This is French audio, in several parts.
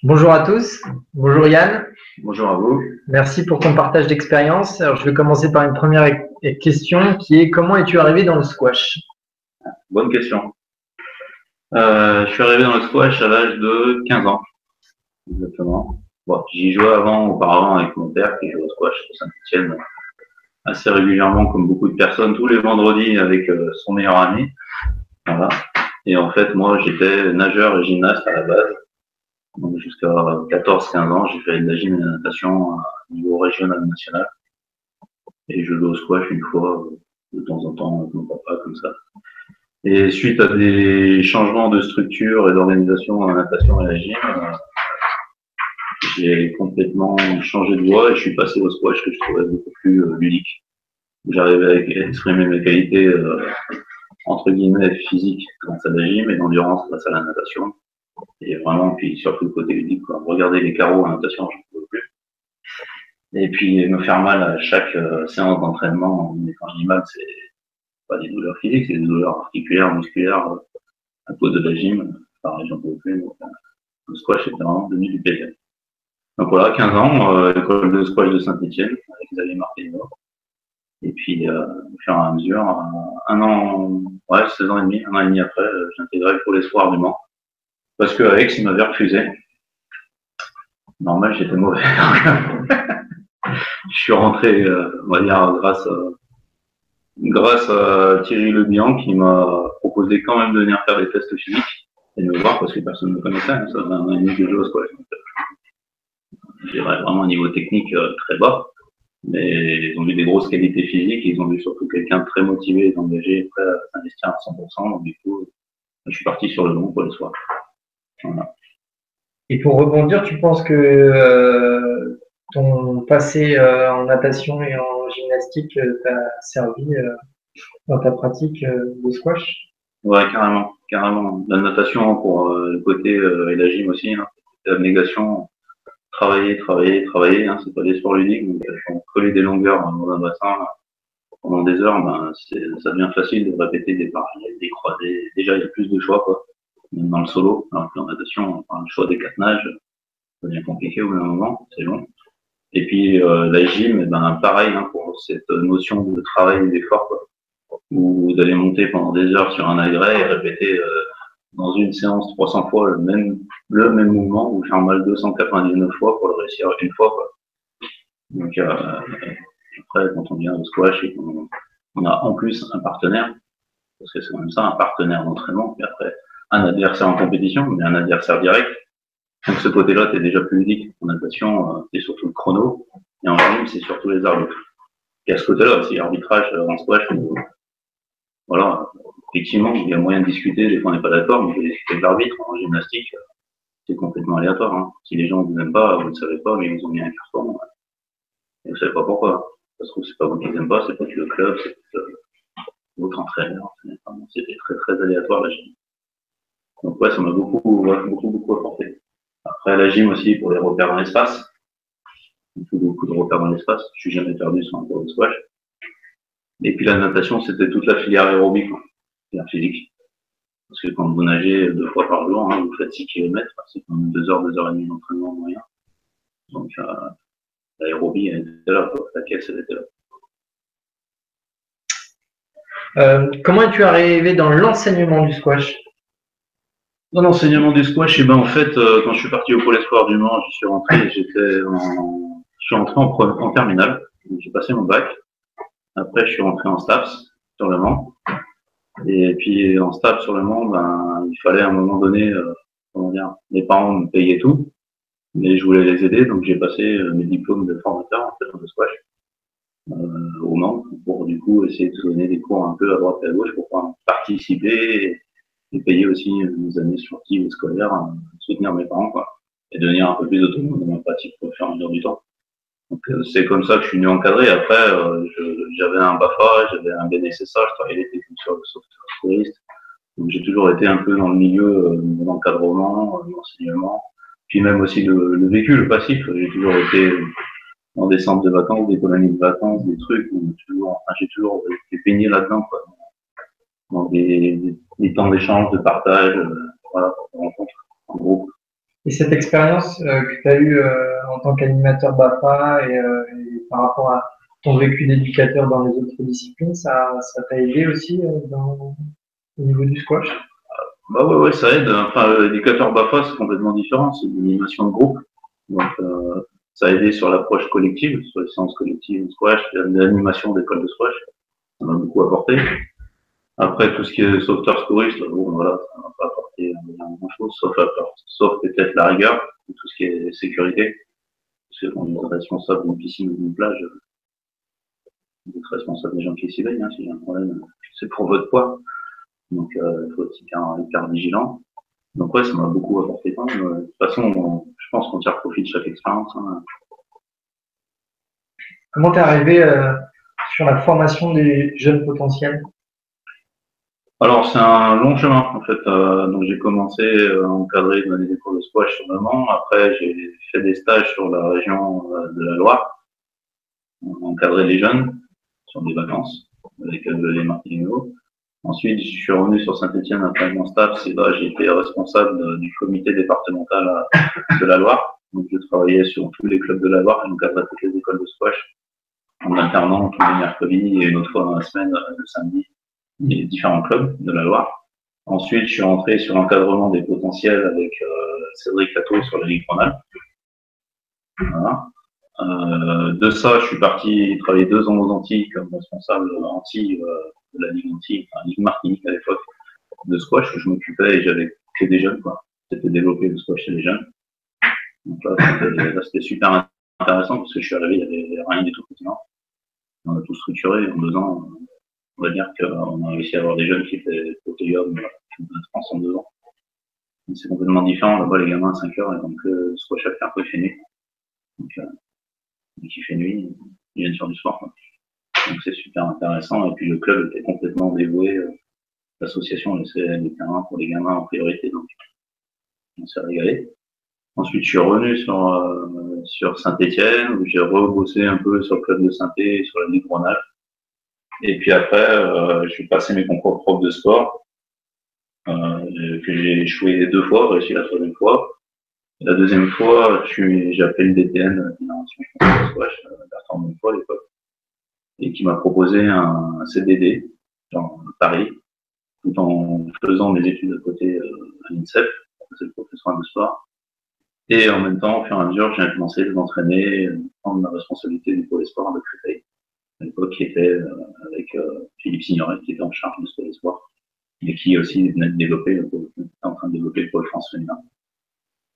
Bonjour à tous, bonjour Yann, Bonjour à vous. merci pour ton partage d'expérience. Alors je vais commencer par une première question qui est comment es-tu arrivé dans le squash? Bonne question. Je suis arrivé dans le squash à l'âge de 15 ans, exactement. Bon, j'y jouais auparavant avec mon père qui jouait au squash à Saint-Etienne assez régulièrement, comme beaucoup de personnes, tous les vendredis avec son meilleur ami. Voilà. Et en fait, moi, j'étais nageur et gymnaste à la base. Donc jusqu'à 14-15 ans, j'ai fait de la gym et de la natation à niveau régional national. Et je joue au squash une fois, de temps en temps, avec mon papa, comme ça. Et suite à des changements de structure et d'organisation dans la natation et la gym, j'ai complètement changé de voie et je suis passé au squash que je trouvais beaucoup plus ludique. J'arrivais à exprimer mes qualités entre guillemets physiques grâce à la gym et d'endurance grâce à la natation. Et vraiment, puis surtout le côté ludique, quoi. Regarder les carreaux en natation, je ne pouvais plus. Et puis me faire mal à chaque séance d'entraînement, mais quand je dis mal, c'est pas des douleurs physiques, c'est des douleurs articulaires, musculaires, à cause de la gym. Pareil, j'en pouvais plus. Donc, le squash était vraiment devenu du plaisir. Donc voilà, 15 ans, école de squash de Saint-Etienne, avec Xavier Martino. Et puis, au fur et à mesure, un an, ouais, 16 ans et demi, un an et demi après, j'ai intégré le pôle espoir du Mans. Parce que Alex, il m'avait refusé. Normal, j'étais mauvais. Je suis rentré, on va dire, grâce à Thierry Le Bihan qui m'a proposé quand même de venir faire des tests physiques et de me voir parce que personne ne me connaissait. Ça faisait un an et demi que je joue au squash. Je dirais vraiment un niveau technique très bas. Mais ils ont vu des grosses qualités physiques, ils ont vu surtout quelqu'un de très motivé, engagé, prêt à s'investir à 100%. Donc du coup, je suis parti sur le long pour le soir. Voilà. Et pour rebondir, tu penses que ton passé en natation et en gymnastique t'a servi dans ta pratique de squash? Ouais, carrément, carrément. La natation pour le côté et la gym aussi, hein. L'abnégation, travailler, travailler, travailler, hein, c'est pas des sports ludiques, donc coller des longueurs dans un bassin pendant des heures, ben, ça devient facile de répéter des parallèles, des croisés. Déjà, il y a plus de choix, quoi, même dans le solo. Alors que en natation, le choix des 4 nages, ça devient compliqué au bout d'un moment, c'est long. Et puis, la gym, eh ben, pareil, hein, pour cette notion de travail et d'effort, quoi, ou d'aller monter pendant des heures sur un agrès et répéter dans une séance 300 fois le même mouvement, ou faire mal 299 fois pour le réussir une fois, quoi. Donc, après, quand on vient au squash et qu'on a en plus un partenaire, parce que c'est quand même ça, un partenaire d'entraînement, puis après, un adversaire en compétition, mais un adversaire direct. Donc ce côté-là, t'es déjà plus ludique. En natation, c'est surtout le chrono, et en gym, c'est surtout les arbitres. Et à ce côté-là aussi, l'arbitrage en squash, voilà, effectivement, il y a moyen de discuter, des fois on n'est pas d'accord, mais discuter de l'arbitre en gymnastique, c'est complètement aléatoire. Hein. Si les gens ne vous aiment pas, vous ne savez pas, mais ils ont mis un carton, et vous ne savez pas pourquoi. Parce que c'est pas vous qui les aiment pas, c'est pas que le club, c'est votre entraîneur. C'était très très aléatoire la gym. Donc ouais, ça m'a beaucoup apporté. Après la gym aussi pour les repères dans l'espace. Beaucoup de repères dans l'espace. Je suis jamais perdu sur un cours de squash. Et puis la natation, c'était toute la filière aérobique, filière physique. Parce que quand vous nagez 2 fois par jour, hein, vous faites 6 km, c'est quand même 2 heures et demie d'entraînement moyen. Donc l'aérobie, elle était là, quoi. La caisse, elle était là. Comment es-tu arrivé dans l'enseignement du squash? Dans l'enseignement du squash, et ben en fait, quand je suis parti au pôle espoir du Mans, je suis rentré en terminale. J'ai passé mon bac. Après, je suis rentré en STAPS sur le Mans. Et puis en STAPS sur le Mans, ben il fallait à un moment donné, comment dire, mes parents me payaient tout, mais je voulais les aider, donc j'ai passé mes diplômes de formateur en fait dans le squash au Mans pour du coup essayer de donner des cours un peu à droite et à gauche pour pouvoir participer et payer aussi mes années sportives et scolaires, soutenir mes parents, quoi, et devenir un peu plus autonome dans ma pratique au fur et à mesure du temps. Donc c'est comme ça que je suis venu encadrer. Après, j'avais un BAFA, j'avais un BNSSA, je travaillais l'été sur le software touriste. Donc j'ai toujours été un peu dans le milieu de l'encadrement, de l'enseignement, puis même aussi le vécu, le passif. J'ai toujours été dans des centres de vacances, des colonies de vacances, des trucs où j'ai toujours été baigné là-dedans, quoi, dans des temps d'échange, de partage, voilà, de rencontres en groupe. Et cette expérience que tu as eue en tant qu'animateur BAFA et par rapport à ton vécu d'éducateur dans les autres disciplines, ça t'a aidé aussi au niveau du squash? Bah ouais, ça aide. Enfin, l'éducateur BAFA, c'est complètement différent. C'est une animation de groupe. Donc, ça a aidé sur l'approche collective, sur les séances collectives de squash, l'animation d'école de squash. Ça m'a beaucoup apporté. Après, tout ce qui est sauveteur secouriste, bon, voilà, ça m'a pas apporté grand-chose, sauf peut-être la rigueur, tout ce qui est sécurité. Parce qu'on est responsable d'une piscine ou d'une plage, vous êtes responsable des gens qui s'y baignent, hein, s'il y a un problème, c'est pour votre poids. Donc, il faut être hyper vigilant. Donc, ouais, ça m'a beaucoup apporté quand même. De toute façon, je pense qu'on tire profit de chaque expérience. Hein. Comment t'es arrivé sur la formation des jeunes potentiels? Alors, c'est un long chemin, en fait. Donc, j'ai commencé à encadrer dans les cours de squash sur Mans. Après, j'ai fait des stages sur la région de la Loire, encadrer les jeunes sur des vacances avec les Martiniaux. Ensuite, je suis revenu sur Saint-Etienne après mon stage. C'est là, j'ai été responsable du comité départemental de la Loire. Donc, je travaillais sur tous les clubs de la Loire. J'encadrais toutes les écoles de squash en alternant tous les mercredis et une autre fois dans la semaine, le samedi, les différents clubs de la Loire. Ensuite, je suis rentré sur l'encadrement des potentiels avec Cédric Lato sur la Ligue Rhône-Alpes. Voilà. De ça, je suis parti travailler 2 ans aux Antilles comme responsable Antilles de la Ligue Antilles, enfin Ligue Martinique à l'époque, de squash où je m'occupais et j'avais que des jeunes, quoi. C'était développé le squash chez les jeunes. Donc là, c'était super intéressant parce que je suis arrivé, il n'y avait rien du tout continent. On a tout structuré en 2 ans. On va dire qu'on a réussi à avoir des jeunes qui étaient au podium de France en 2 ans. C'est complètement différent. Là-bas, les gamins à 5 heures, donc squash à faire peu fait nuit. Donc, qui fait nuit, ils viennent sur du sport. Quoi. Donc c'est super intéressant. Et puis le club était complètement dévoué. L'association laissait les terrains pour les gamins en priorité. Donc on s'est régalé. Ensuite, je suis revenu sur Saint-Etienne, où j'ai rebossé un peu sur le club de Saint-Étienne, sur la Ligue Rhône-Alpes. Et puis après, je suis passé mes concours prof de sport, que j'ai échoué 2 fois, réussi la 3e fois. Et la 2e fois, j'ai appelé le DTN, Bertrand Monfoy à l'époque, et qui m'a proposé un CDD dans Paris, tout en faisant mes études à côté à l'INSEP, c'est le professeur de sport. Et en même temps, au fur et à mesure, j'ai commencé à m'entraîner, prendre ma responsabilité du pôle sport de Créteil, à l'époque qui était avec Philippe Signoret, qui était en charge de ce pôle sport, et qui aussi venait de développer, était en train de développer le pôle France féminin.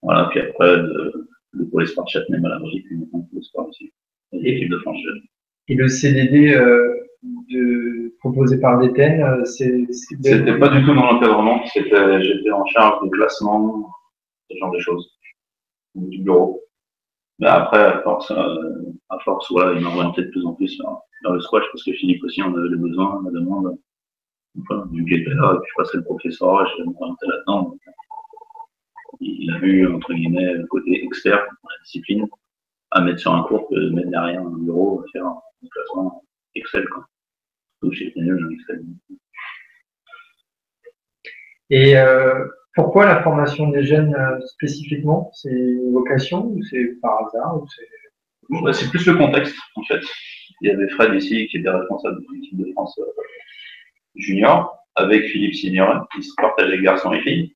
Voilà, puis après, le pôle sport de Châtenay-Malabry, puis maintenant le pôle sport aussi, et l'équipe de France jeune. Et le CDD proposé par DTN, C'était pas du tout dans l'encadrement, j'étais en charge des classements, ce genre de choses, du bureau. Mais après, à force, voilà, il m'a orienté de plus en plus vers le squash, parce que Philippe aussi en avait le besoin, la demande. Enfin, vu que j'étais là, et puis je passais le professeur, je vais m'orienter là-dedans. Donc, il a vu, entre guillemets, le côté expert dans la discipline, à mettre sur un cours que de mettre derrière un bureau, à faire un classement Excel, quoi. Donc, j'étais nul dans Excel. Et pourquoi la formation des jeunes spécifiquement? C'est une vocation ou c'est par hasard ou c'est plus le contexte, en fait. Il y avait Fred ici, qui était responsable de l'équipe de France junior, avec Philippe Signoret, qui se partageait garçons et filles.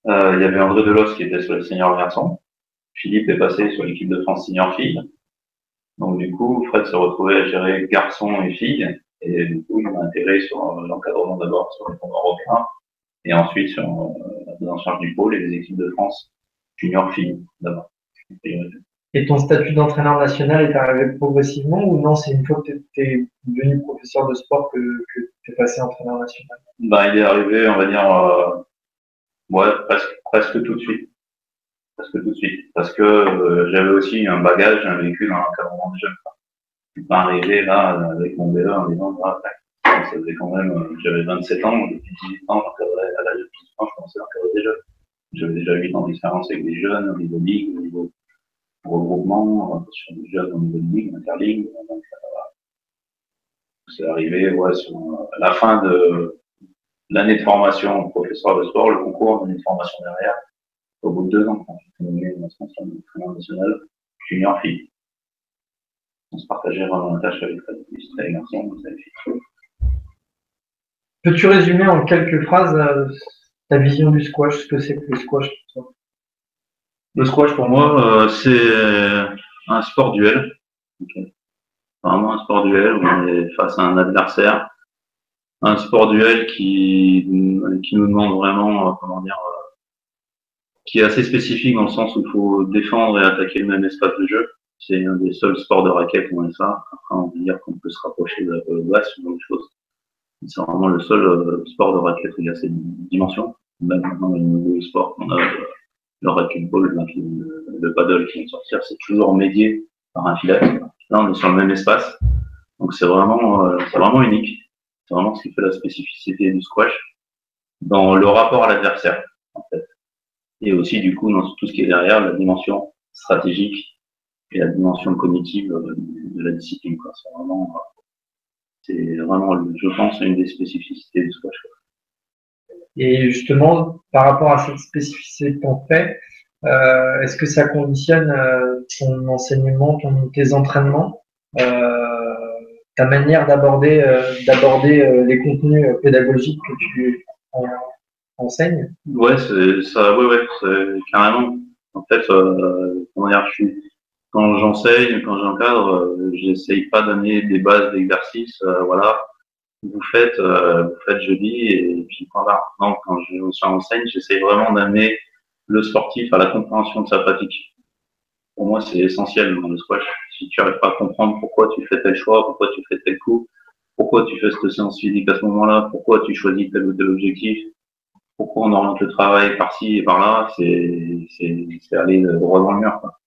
Il y avait André Delos qui était sur les seniors garçons. Philippe est passé sur l'équipe de France senior filles. Donc du coup, Fred se retrouvait à gérer garçons et filles. Et du coup, il m'a intégré sur l'encadrement d'abord sur les tournois européens et ensuite sur la prise en charge du pôle et des équipes de France junior filles d'abord. Et ton statut d'entraîneur national est arrivé progressivement ou non, c'est une fois que tu es devenu professeur de sport que tu es passé entraîneur national? Ben, il est arrivé, on va dire, ouais, presque tout de suite. Presque tout de suite. Parce que j'avais aussi un bagage, un véhicule dans l'encadrement des jeunes. Je suis pas arrivé là avec mon vélo en disant, ça faisait quand même, j'avais 27 ans, depuis 18 ans, à l'âge de 18 ans, je commençais à encadrer des jeunes. J'avais déjà 8 ans d'expérience avec des jeunes, au niveau ligue, au niveau regroupement, sur des jeunes au niveau de ligue, interligue. Donc, c'est arrivé, ouais, sur la fin de l'année de formation professeur de sport, le concours, l'année de formation derrière. au bout de 2 ans, quand j'ai nommé une responsable de l'entraînement national junior fille. On se partageait vraiment la tâche avec les garçons, donc ça les filles. Peux-tu résumer en quelques phrases ta vision du squash, ce que c'est que le squash pour toi? Le squash, pour moi, c'est un sport duel. Okay. Vraiment un sport duel où on est face à un adversaire. Un sport duel qui nous demande vraiment, comment dire, qui est assez spécifique dans le sens où il faut défendre et attaquer le même espace de jeu. C'est un des seuls sports de raquette où on est ça. Après, on peut dire qu'on peut se rapprocher de la basse, ce genre de choses. C'est vraiment le seul sport de raquette où il y a ces dimensions. Même maintenant, dans les nouveaux sports qu'on a, le racquetball, le paddle qui vient de sortir, c'est toujours médié par un filet. Là, on est sur le même espace. Donc, c'est vraiment unique. C'est vraiment ce qui fait la spécificité du squash dans le rapport à l'adversaire, en fait. Et aussi, du coup, dans tout ce qui est derrière, la dimension stratégique et la dimension cognitive de la discipline, quoi. C'est vraiment, je pense, une des spécificités du squash. Et justement, par rapport à cette spécificité de ton fait, est-ce que ça conditionne ton enseignement, tes entraînements, ta manière d'aborder les contenus pédagogiques que tu enseignes? Ouais, carrément. En fait, comment dire, quand j'enseigne, quand j'encadre, j'essaye pas de donner des bases d'exercices, voilà, vous faites jeudi et puis voilà. Non, quand j'enseigne, j'essaye vraiment d'amener le sportif à la compréhension de sa pratique. Pour moi, c'est essentiel dans le squash. Si tu n'arrives pas à comprendre pourquoi tu fais tel choix, pourquoi tu fais tel coup, pourquoi tu fais cette séance physique à ce moment-là, pourquoi tu choisis tel ou tel objectif, pourquoi on oriente le travail par-ci et par-là, c'est aller droit dans le mur, quoi.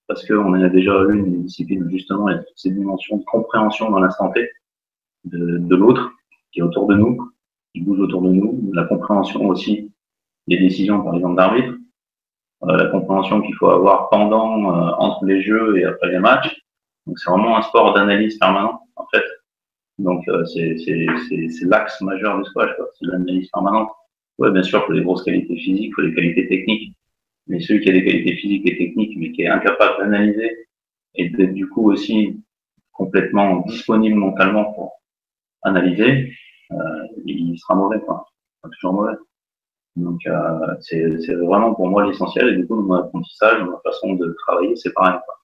Parce qu'on a déjà eu une discipline où justement il y a toutes ces dimensions de compréhension dans l'instant T de l'autre qui est autour de nous, qui bouge autour de nous, la compréhension aussi des décisions, par exemple, d'arbitre, la compréhension qu'il faut avoir pendant, entre les jeux et après les matchs. Donc c'est vraiment un sport d'analyse permanent, en fait. Donc c'est l'axe majeur du squash, c'est l'analyse permanente. Ouais, bien sûr, il faut des grosses qualités physiques, il faut des qualités techniques. Mais celui qui a des qualités physiques et techniques, mais qui est incapable d'analyser et d'être du coup aussi complètement disponible mentalement pour analyser, il sera mauvais, quoi. Il sera toujours mauvais. Donc c'est vraiment pour moi l'essentiel. Et du coup, dans mon apprentissage, dans ma façon de travailler, c'est pareil, quoi.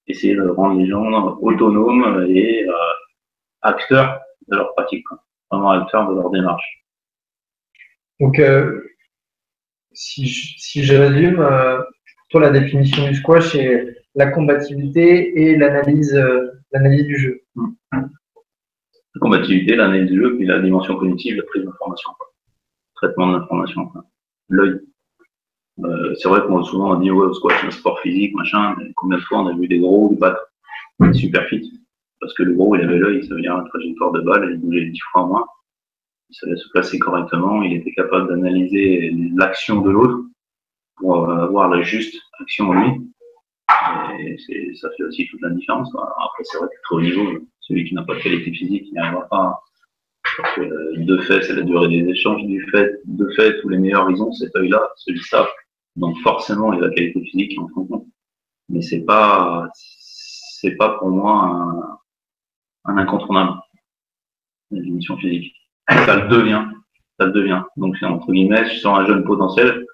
Essayer de rendre les gens autonomes et acteurs de leur pratique, quoi. Vraiment acteurs de leur démarche. Donc, si je résume, pour toi, la définition du squash, c'est la combativité et l'analyse du jeu. La combativité, l'analyse du jeu, puis la dimension cognitive, la prise d'information, traitement de l'information, l'œil. C'est vrai qu'on souvent on dit ouais, le squash c'est un sport physique, machin, mais combien de fois on a vu des gros du battre super fit, parce que le gros il avait l'œil, ça veut dire la trajectoire de balle, il bougeait 10 fois moins, il savait se placer correctement, il était capable d'analyser l'action de l'autre pour avoir la juste action en lui. Et ça fait aussi toute la différence. Après, c'est vrai que très haut niveau, celui qui n'a pas de qualité physique, il n'y arrivera pas. Parce que de fait, c'est la durée des échanges. De fait, tous les meilleurs, ils ont cet œil-là, celui-là. Donc forcément, il y a la qualité physique qui entre en compte. Mais c'est pas pour moi un incontournable, la dimension physique. Ça le devient. Donc c'est entre guillemets, je sens un jeune potentiel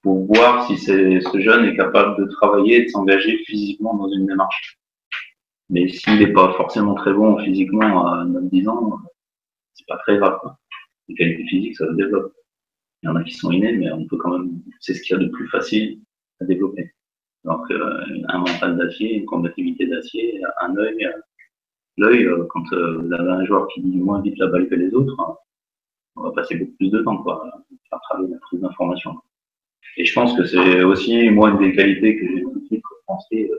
pour voir si ce jeune est capable de travailler et de s'engager physiquement dans une démarche. Mais s'il n'est pas forcément très bon physiquement à 9-10 ans, c'est pas très grave, quoi. Les qualités physiques, ça se développe. Il y en a qui sont innés, mais on peut quand même, c'est ce qu'il y a de plus facile à développer. Donc, un mental d'acier, une combativité d'acier, un œil, l'œil, quand vous avez un joueur qui dit moins vite la balle que les autres, hein, on va passer beaucoup plus de temps, quoi, à faire travailler la prise d'information. Et je pense que c'est aussi, moi, une des qualités que j'ai tout de suite pensé,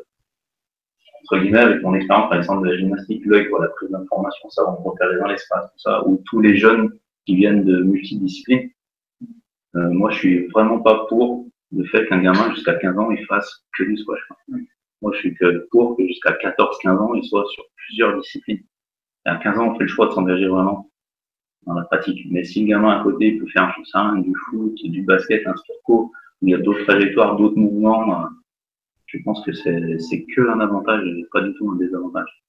entre guillemets, avec mon expérience, par exemple, de la gymnastique, l'œil pour la prise d'information, ça, on repérer dans l'espace, tout ça, ou tous les jeunes qui viennent de multidisciplines. Moi, je suis vraiment pas pour le fait qu'un gamin, jusqu'à 15 ans, il fasse que du squash. Moi, je suis pour que jusqu'à 14-15 ans, il soit sur plusieurs disciplines. Et à 15 ans, on fait le choix de s'engager vraiment dans la pratique. Mais si le gamin à côté, il peut faire un du foot, du basket, un sport co, il y a d'autres trajectoires, d'autres mouvements, je pense que c'est que un avantage et pas du tout un désavantage.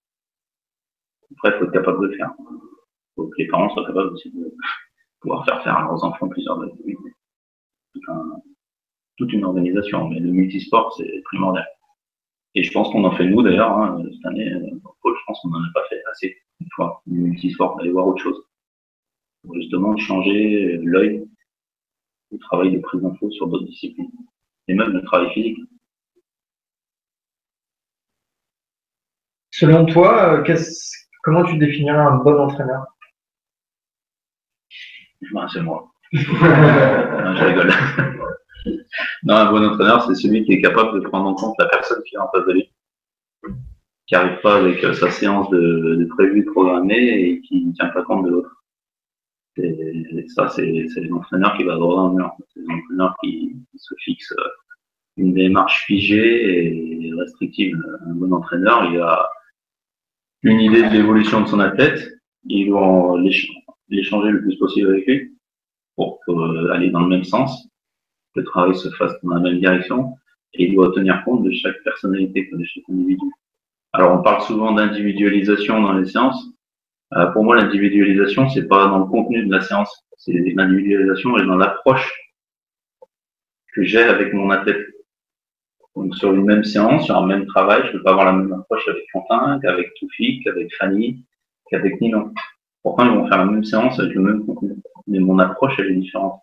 Après, il faut être capable de le faire. Il faut que les parents soient capables aussi de pouvoir faire à leurs enfants plusieurs activités. Toute une organisation, mais le multisport, c'est primordial. Et je pense qu'on en fait nous d'ailleurs, hein, cette année, Paul, je pense qu'on n'en a pas fait assez, une fois, du multisport, d'aller voir autre chose. Pour justement changer l'œil, le travail de prise d'info sur d'autres disciplines. Et même le travail physique. Selon toi, comment tu définirais un bon entraîneur? Ben, c'est moi. Non, je rigole. Non, un bon entraîneur, c'est celui qui est capable de prendre en compte la personne qui est en face de lui, qui n'arrive pas avec sa séance de prévu, programmée et qui ne tient pas compte de l'autre. Et ça, c'est l'entraîneur qui va droit dans le mur. C'est l'entraîneur qui se fixe une démarche figée et restrictive. Un bon entraîneur, il a une idée de l'évolution de son athlète, il doit l'échanger le plus possible avec lui pour aller dans le même sens, que le travail se fasse dans la même direction, et il doit tenir compte de chaque personnalité, de chaque individu. Alors on parle souvent d'individualisation dans les séances. Pour moi, l'individualisation, c'est pas dans le contenu de la séance, c'est l'individualisation est dans l'approche que j'ai avec mon athlète. Donc sur une même séance, sur un même travail, je ne peux pas avoir la même approche avec Quentin, qu'avec Toufik, qu'avec Fanny, qu'avec Nino. Pourtant, ils vont faire la même séance avec le même contenu. Mais mon approche, elle est différente.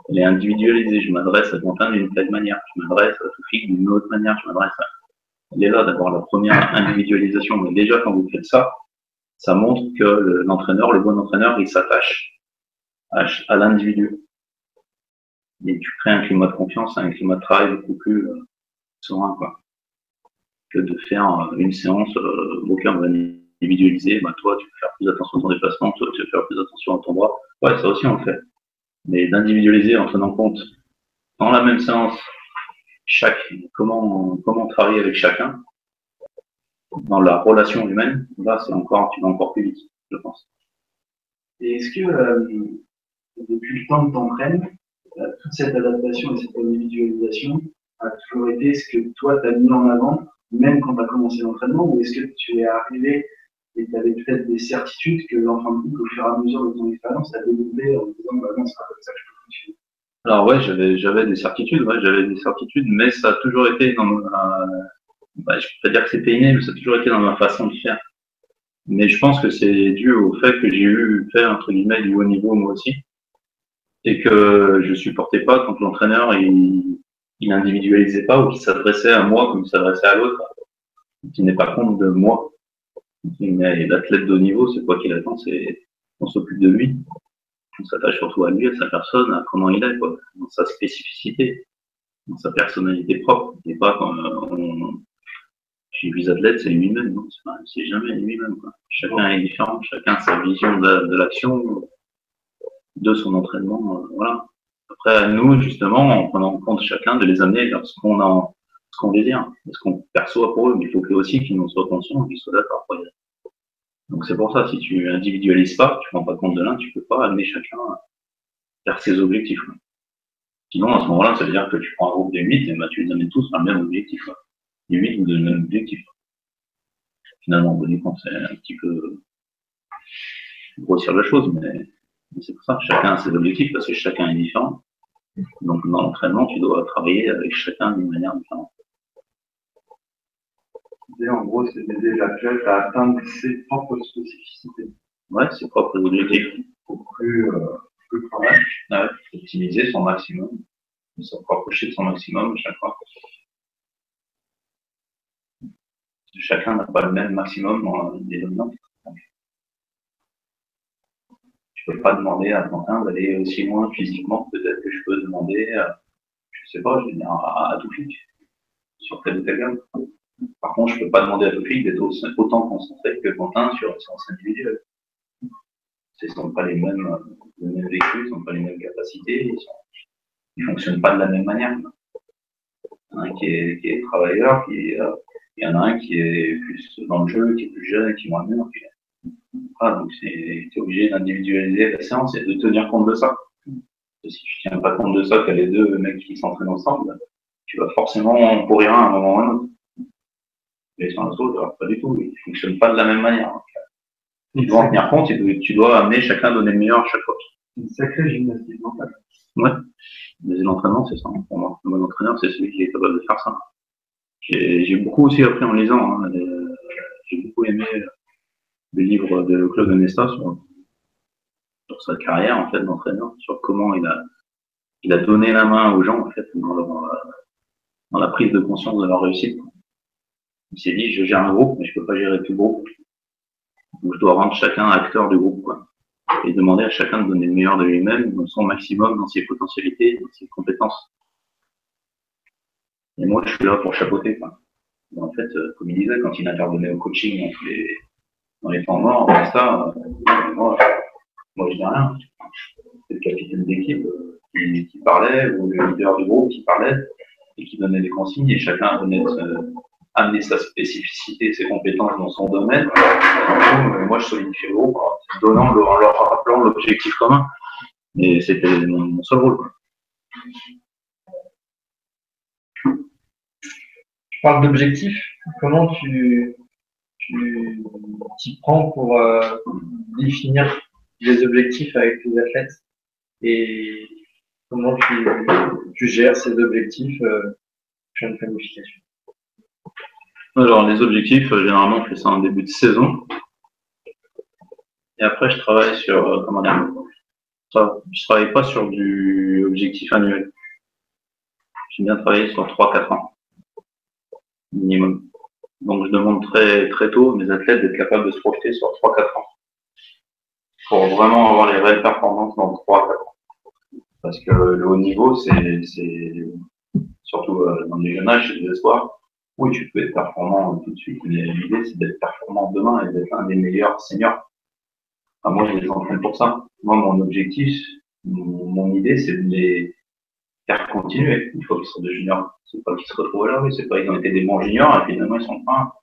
Elle est individualisée. Je m'adresse à Quentin d'une telle manière. Je m'adresse à Toufik d'une autre manière. Je m'adresse à... Elle est là d'avoir la première individualisation. Mais déjà, quand vous faites ça, ça montre que l'entraîneur, le bon entraîneur, il s'attache à l'individu. Et tu crées un climat de confiance, un climat de travail beaucoup plus serein, quoi, que de faire une séance aucun va individualiser. Bah, toi, tu peux faire plus attention à ton déplacement, toi, tu peux faire plus attention à ton bras. Ouais, ça aussi, on le fait. Mais d'individualiser en tenant compte, dans la même séance, comment travailler avec chacun, dans la relation humaine, là, tu vas encore plus vite, je pense. Et est-ce que, depuis le temps que tu entraînes, toute cette adaptation et cette individualisation a toujours été ce que toi, tu as mis en avant, même quand tu as commencé l'entraînement, ou est-ce que tu es arrivé et tu avais peut-être des certitudes que, en fin de compte, au fur et à mesure de ton expérience, tu as développé en disant, bah non, c'est pas comme ça que je peux fonctionner. Alors ouais, j'avais des certitudes, mais ça a toujours été dans je peux pas dire que c'était inné, mais ça a toujours été dans ma façon de faire. Mais je pense que c'est dû au fait que j'ai fait, entre guillemets, du haut niveau moi aussi, et que je supportais pas quand l'entraîneur, il individualisait pas ou qu'il s'adressait à moi comme il s'adressait à l'autre, qui n'est pas compte de moi. L'athlète de haut niveau, c'est quoi qu'il attend, c'est qu'on s'occupe de lui, on s'attache surtout à lui, à sa personne, à comment il est, quoi, dans sa spécificité, dans sa personnalité propre, et pas comme chez les athlètes, c'est lui-même, non, c'est jamais lui-même, quoi. Chacun est différent, chacun a sa vision de l'action, de son entraînement, voilà. Après, à nous, justement, en prenant en compte chacun, de les amener vers ce qu'on désire, ce qu'on perçoit pour eux, mais il faut que aussi qu'ils en soient conscients, qu'ils soient d'accord. Donc c'est pour ça, si tu individualises pas, tu ne rends pas compte de l'un, tu peux pas amener chacun vers ses objectifs. Sinon, à ce moment-là, ça veut dire que tu prends un groupe de 8 et tu les amènes tous vers le même objectif. Les 8 ou le même objectif. Finalement, bon, c'est un petit peu grossir la chose, mais c'est pour ça que chacun a ses objectifs, parce que chacun est différent. Donc dans l'entraînement, tu dois travailler avec chacun d'une manière différente. Et en gros, c'est d'aider l'athlète à atteindre ses propres spécificités. Ouais, ses propres objectifs. Plus proche. Ouais, optimiser son maximum, se rapprocher de son maximum à chaque fois. Chacun n'a pas le même maximum dans les dominantes. Je peux pas demander à Quentin d'aller aussi loin physiquement, peut-être que je peux demander, je sais pas, je vais dire à Toufik, sur tel ou tel gamme. Par contre, je peux pas demander à Toufik d'être autant concentré que Quentin sur une séance individuelle. Ce ne sont pas les mêmes vécus, ce ne sont pas les mêmes capacités, ils ne fonctionnent pas de la même manière. Il y en a un qui est travailleur, il y en a un qui est plus dans le jeu, qui est plus jeune, qui est moins mûr. Donc tu es obligé d'individualiser la séance et de tenir compte de ça. Si tu tiens pas compte de ça, que les deux mecs qui s'entraînent ensemble, tu vas forcément pourrir un à un moment ou à un autre. Mais sur un autre, alors pas du tout, ils ne fonctionnent pas de la même manière. Tu dois en tenir compte et tu dois amener chacun à donner le meilleur à chaque fois. C'est une sacrée gymnastique mentale. Ouais. Mais l'entraînement, c'est ça. Pour moi, le bon entraîneur, c'est celui qui est capable de faire ça. J'ai beaucoup aussi appris en lisant. Hein, j'ai beaucoup aimé le livre de Claude Onesta sur sa carrière en fait d'entraîneur, sur comment il a donné la main aux gens en fait dans la prise de conscience de leur réussite. Il s'est dit, je gère un groupe, mais je peux pas gérer tout le groupe. Donc je dois rendre chacun acteur du groupe, quoi. Et demander à chacun de donner le meilleur de lui-même, dans son maximum, dans ses potentialités, dans ses compétences. Et moi, je suis là pour chapeauter, quoi. En fait, comme il disait, quand il intervenait au coaching dans les temps morts, ça, moi, je dis rien. C'est le capitaine d'équipe qui parlait, ou le leader du groupe qui parlait, et qui donnait des consignes, et chacun venait amener sa spécificité, ses compétences dans son domaine. Et moi, je solidifiais le groupe en leur rappelant l'objectif commun. Et c'était mon seul rôle, quoi. Tu parles d'objectifs. Comment tu t'y prends pour définir les objectifs avec tes athlètes et comment tu gères ces objectifs sur une planification? Alors, les objectifs, généralement, je fais ça en début de saison. Et après, je travaille sur, comment dire, je travaille pas sur du objectif annuel. J'aime bien travailler sur 3-4 ans, minimum. Donc, je demande très, très tôt à mes athlètes d'être capables de se projeter sur 3-4 ans. Pour vraiment avoir les réelles performances dans 3-4 ans. Parce que le haut niveau, c'est surtout dans les jeunes âges, c'est des espoirs. Oui, tu peux être performant tout de suite, mais l'idée, c'est d'être performant demain et d'être un des meilleurs seniors. Enfin, moi, je les entraîne pour ça. Moi, mon objectif, mon idée, c'est de les faire continuer. Il faut qu'ils soient des juniors. C'est pas qu'ils se retrouvent là, oui, c'est pas qu'ils ont été des bons juniors et finalement, ils sont pas.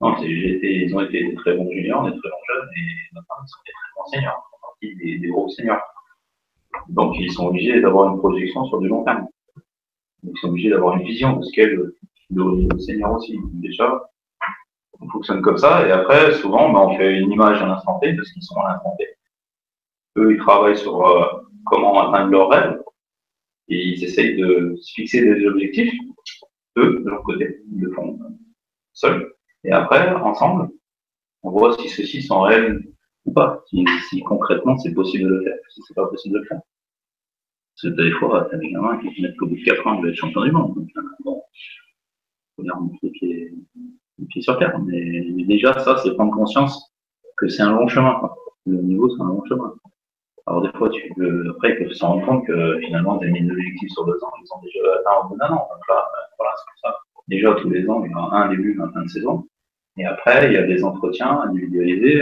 Non, ils ont été des très bons juniors, des très bons jeunes et maintenant, ils sont des très bons seniors. Ils font partie des gros seniors. Donc, ils sont obligés d'avoir une projection sur du long terme. Donc, ils sont obligés d'avoir une vision de ce qu'est le haut niveau senior aussi. Déjà, on fonctionne comme ça, et après, souvent, on fait une image à l'instant T de ce qu'ils sont à l'instant T. Eux, ils travaillent sur comment atteindre leurs rêves, et ils essayent de se fixer des objectifs. Eux, de leur côté, ils le font seuls. Et après, ensemble, on voit si ceux-ci sont réels ou pas, si concrètement c'est possible de le faire, si c'est pas possible de le faire. Parce que des fois, t'as des gamins qui mettent qu'au bout de 4 ans, ils veulent être champion du monde. Donc, bon, faut bien remonter les pieds sur terre. Mais déjà, ça, c'est prendre conscience que c'est un long chemin, quoi. Le niveau, c'est un long chemin. Alors, des fois, après, ils peuvent se rendre compte que finalement, des mis d'objectifs sur 2 ans, ils ont déjà atteint au bout d'un an. Donc là, voilà, c'est pour ça. Déjà, tous les ans, il y a un début, un fin de saison. Et après, il y a des entretiens individualisés,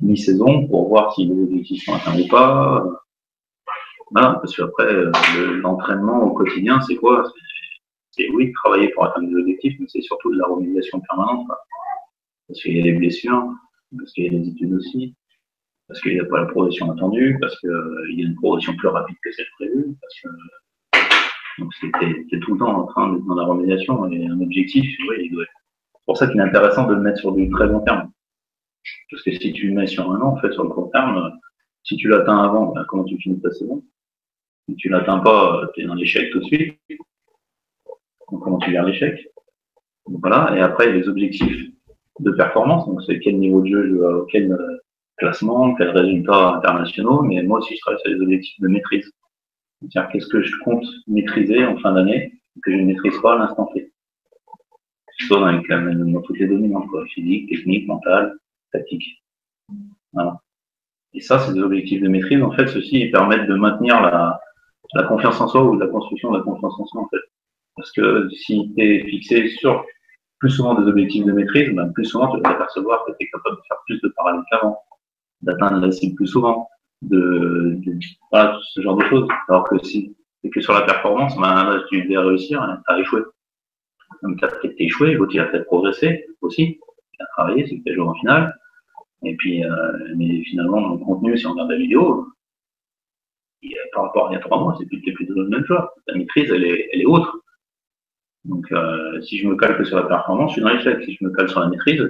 mi-saison, pour voir si les objectifs sont atteints ou pas. Voilà, parce qu'après, l'entraînement au quotidien, c'est quoi? C'est oui, travailler pour atteindre des objectifs, mais c'est surtout de la remédiation permanente, quoi. Parce qu'il y a des blessures, parce qu'il y a des études aussi, parce qu'il n'y a pas la progression attendue, parce qu'il y a une progression plus rapide que celle prévue, parce que donc t'es tout le temps en train d'être dans la remédiation, et un objectif, oui, il doit être. C'est pour ça qu'il est intéressant de le mettre sur du très long terme. Parce que si tu le mets sur un an, en fait, sur le court terme, si tu l'atteins avant, ben, comment tu finis ta saison? Si tu l'atteins pas, tu es dans l'échec tout de suite. Donc, comment tu gères l'échec? Voilà. Et après, il y a les objectifs de performance. Donc, c'est quel niveau de jeu, quel classement, quels résultats internationaux. Mais moi aussi, je travaille sur les objectifs de maîtrise. C'est-à-dire, qu'est-ce que je compte maîtriser en fin d'année que je ne maîtrise pas à l'instant T. Soit dans toutes les dominantes, quoi. Physique, technique, mental, tactique. Voilà. Et ça, c'est des objectifs de maîtrise. En fait, ceux-ci, ils permettent de maintenir la confiance en soi ou la construction de la confiance en soi, en fait. Parce que si tu es fixé sur plus souvent des objectifs de maîtrise, ben plus souvent tu vas t'apercevoir que tu es capable de faire plus de parallèles qu'avant, d'atteindre la cible plus souvent, voilà, ce genre de choses. Alors que si c'est que sur la performance, ben là tu devais réussir, hein, tu as échoué. Donc tu as peut-être échoué, l'autre il a peut-être progressé aussi, il a travaillé, c'est que tu as joué en finale. Et puis, mais finalement, dans le contenu, si on regarde la vidéo, il par rapport à il y a 3 mois, c'est plus le même choix. Ta maîtrise, elle est autre. Donc, si je me cale que sur la performance, je suis dans l'échec. Si je me cale sur la maîtrise,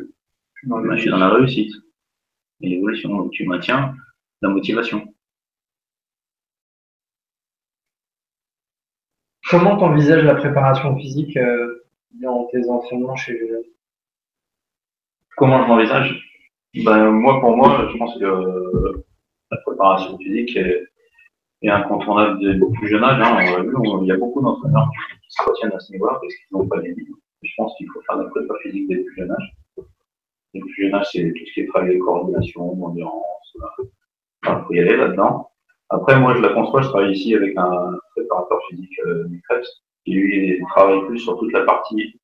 je suis dans la réussite. Et l'évolution, tu maintiens la motivation. Comment t'envisages la préparation physique dans tes entraînements chez les jeunes? Comment je l'envisage? Ben, pour moi, je pense que la préparation physique est incontournable dès le plus jeune âge. Hein. On l'a vu, il y a beaucoup d'entraîneurs qui se retiennent à ce niveau-là parce qu'ils n'ont pas les livres. Je pense qu'il faut faire de la prépa physique dès le plus jeune âge. Dès le plus jeune âge, c'est tout ce qui est travail de coordination, endurance. Il faut y aller là-dedans. Après, moi, je la conçois, je travaille ici avec un préparateur physique du CREPS, qui lui travaille plus sur toute la partie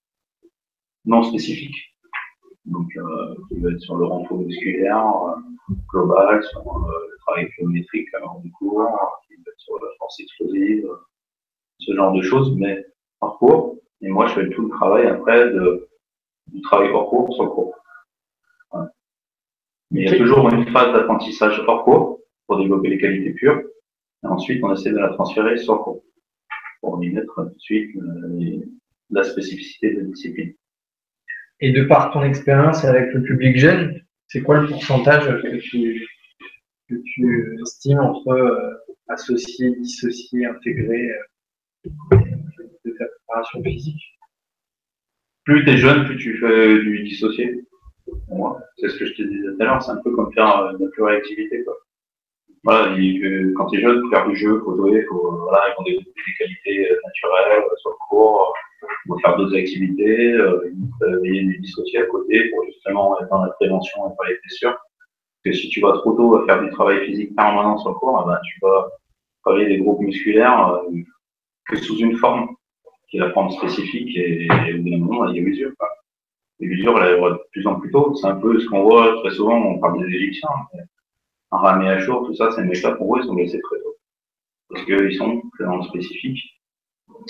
non spécifique. Donc, qui va être sur le renfort musculaire global, sur le travail pliométrique en cours, qui va être sur la force explosive, ce genre de choses, mais hors cours. Et moi, je fais tout le travail après du travail hors cours sur le cours. Voilà. Mais il y a toujours une phase d'apprentissage hors cours pour développer les qualités pures. Et ensuite, on essaie de la transférer sur le cours pour y mettre tout de suite la spécificité de la discipline. Et de par ton expérience avec le public jeune, c'est quoi le pourcentage que tu estimes entre associé, dissocié, intégré de ta préparation physique? Plus tu es jeune, plus tu fais du dissocié. Pour moi, c'est ce que je te disais tout à l'heure, c'est un peu comme faire de la pluriactivité, quoi. Voilà, quand tu es jeune, faut faire du jeu, faut jouer, voilà, ils vont développer des qualités naturelles sur le cours, il faut faire d'autres activités, essayer de dissocier à côté pour justement être dans la prévention et pas les blessures. Parce que si tu vas trop tôt faire du travail physique permanent sur le cours, ben, tu vas travailler des groupes musculaires que sous une forme, qui est la forme spécifique, et au bout d'un moment, il y a l'usure. Et l'usure, elle arrivera de plus en plus tôt. C'est un peu ce qu'on voit très souvent, on parle des Égyptiens. Un ramé à jour, tout ça, c'est mecs là pour eux, ils sont blessés très tôt. Parce qu'ils sont dans le spécifique.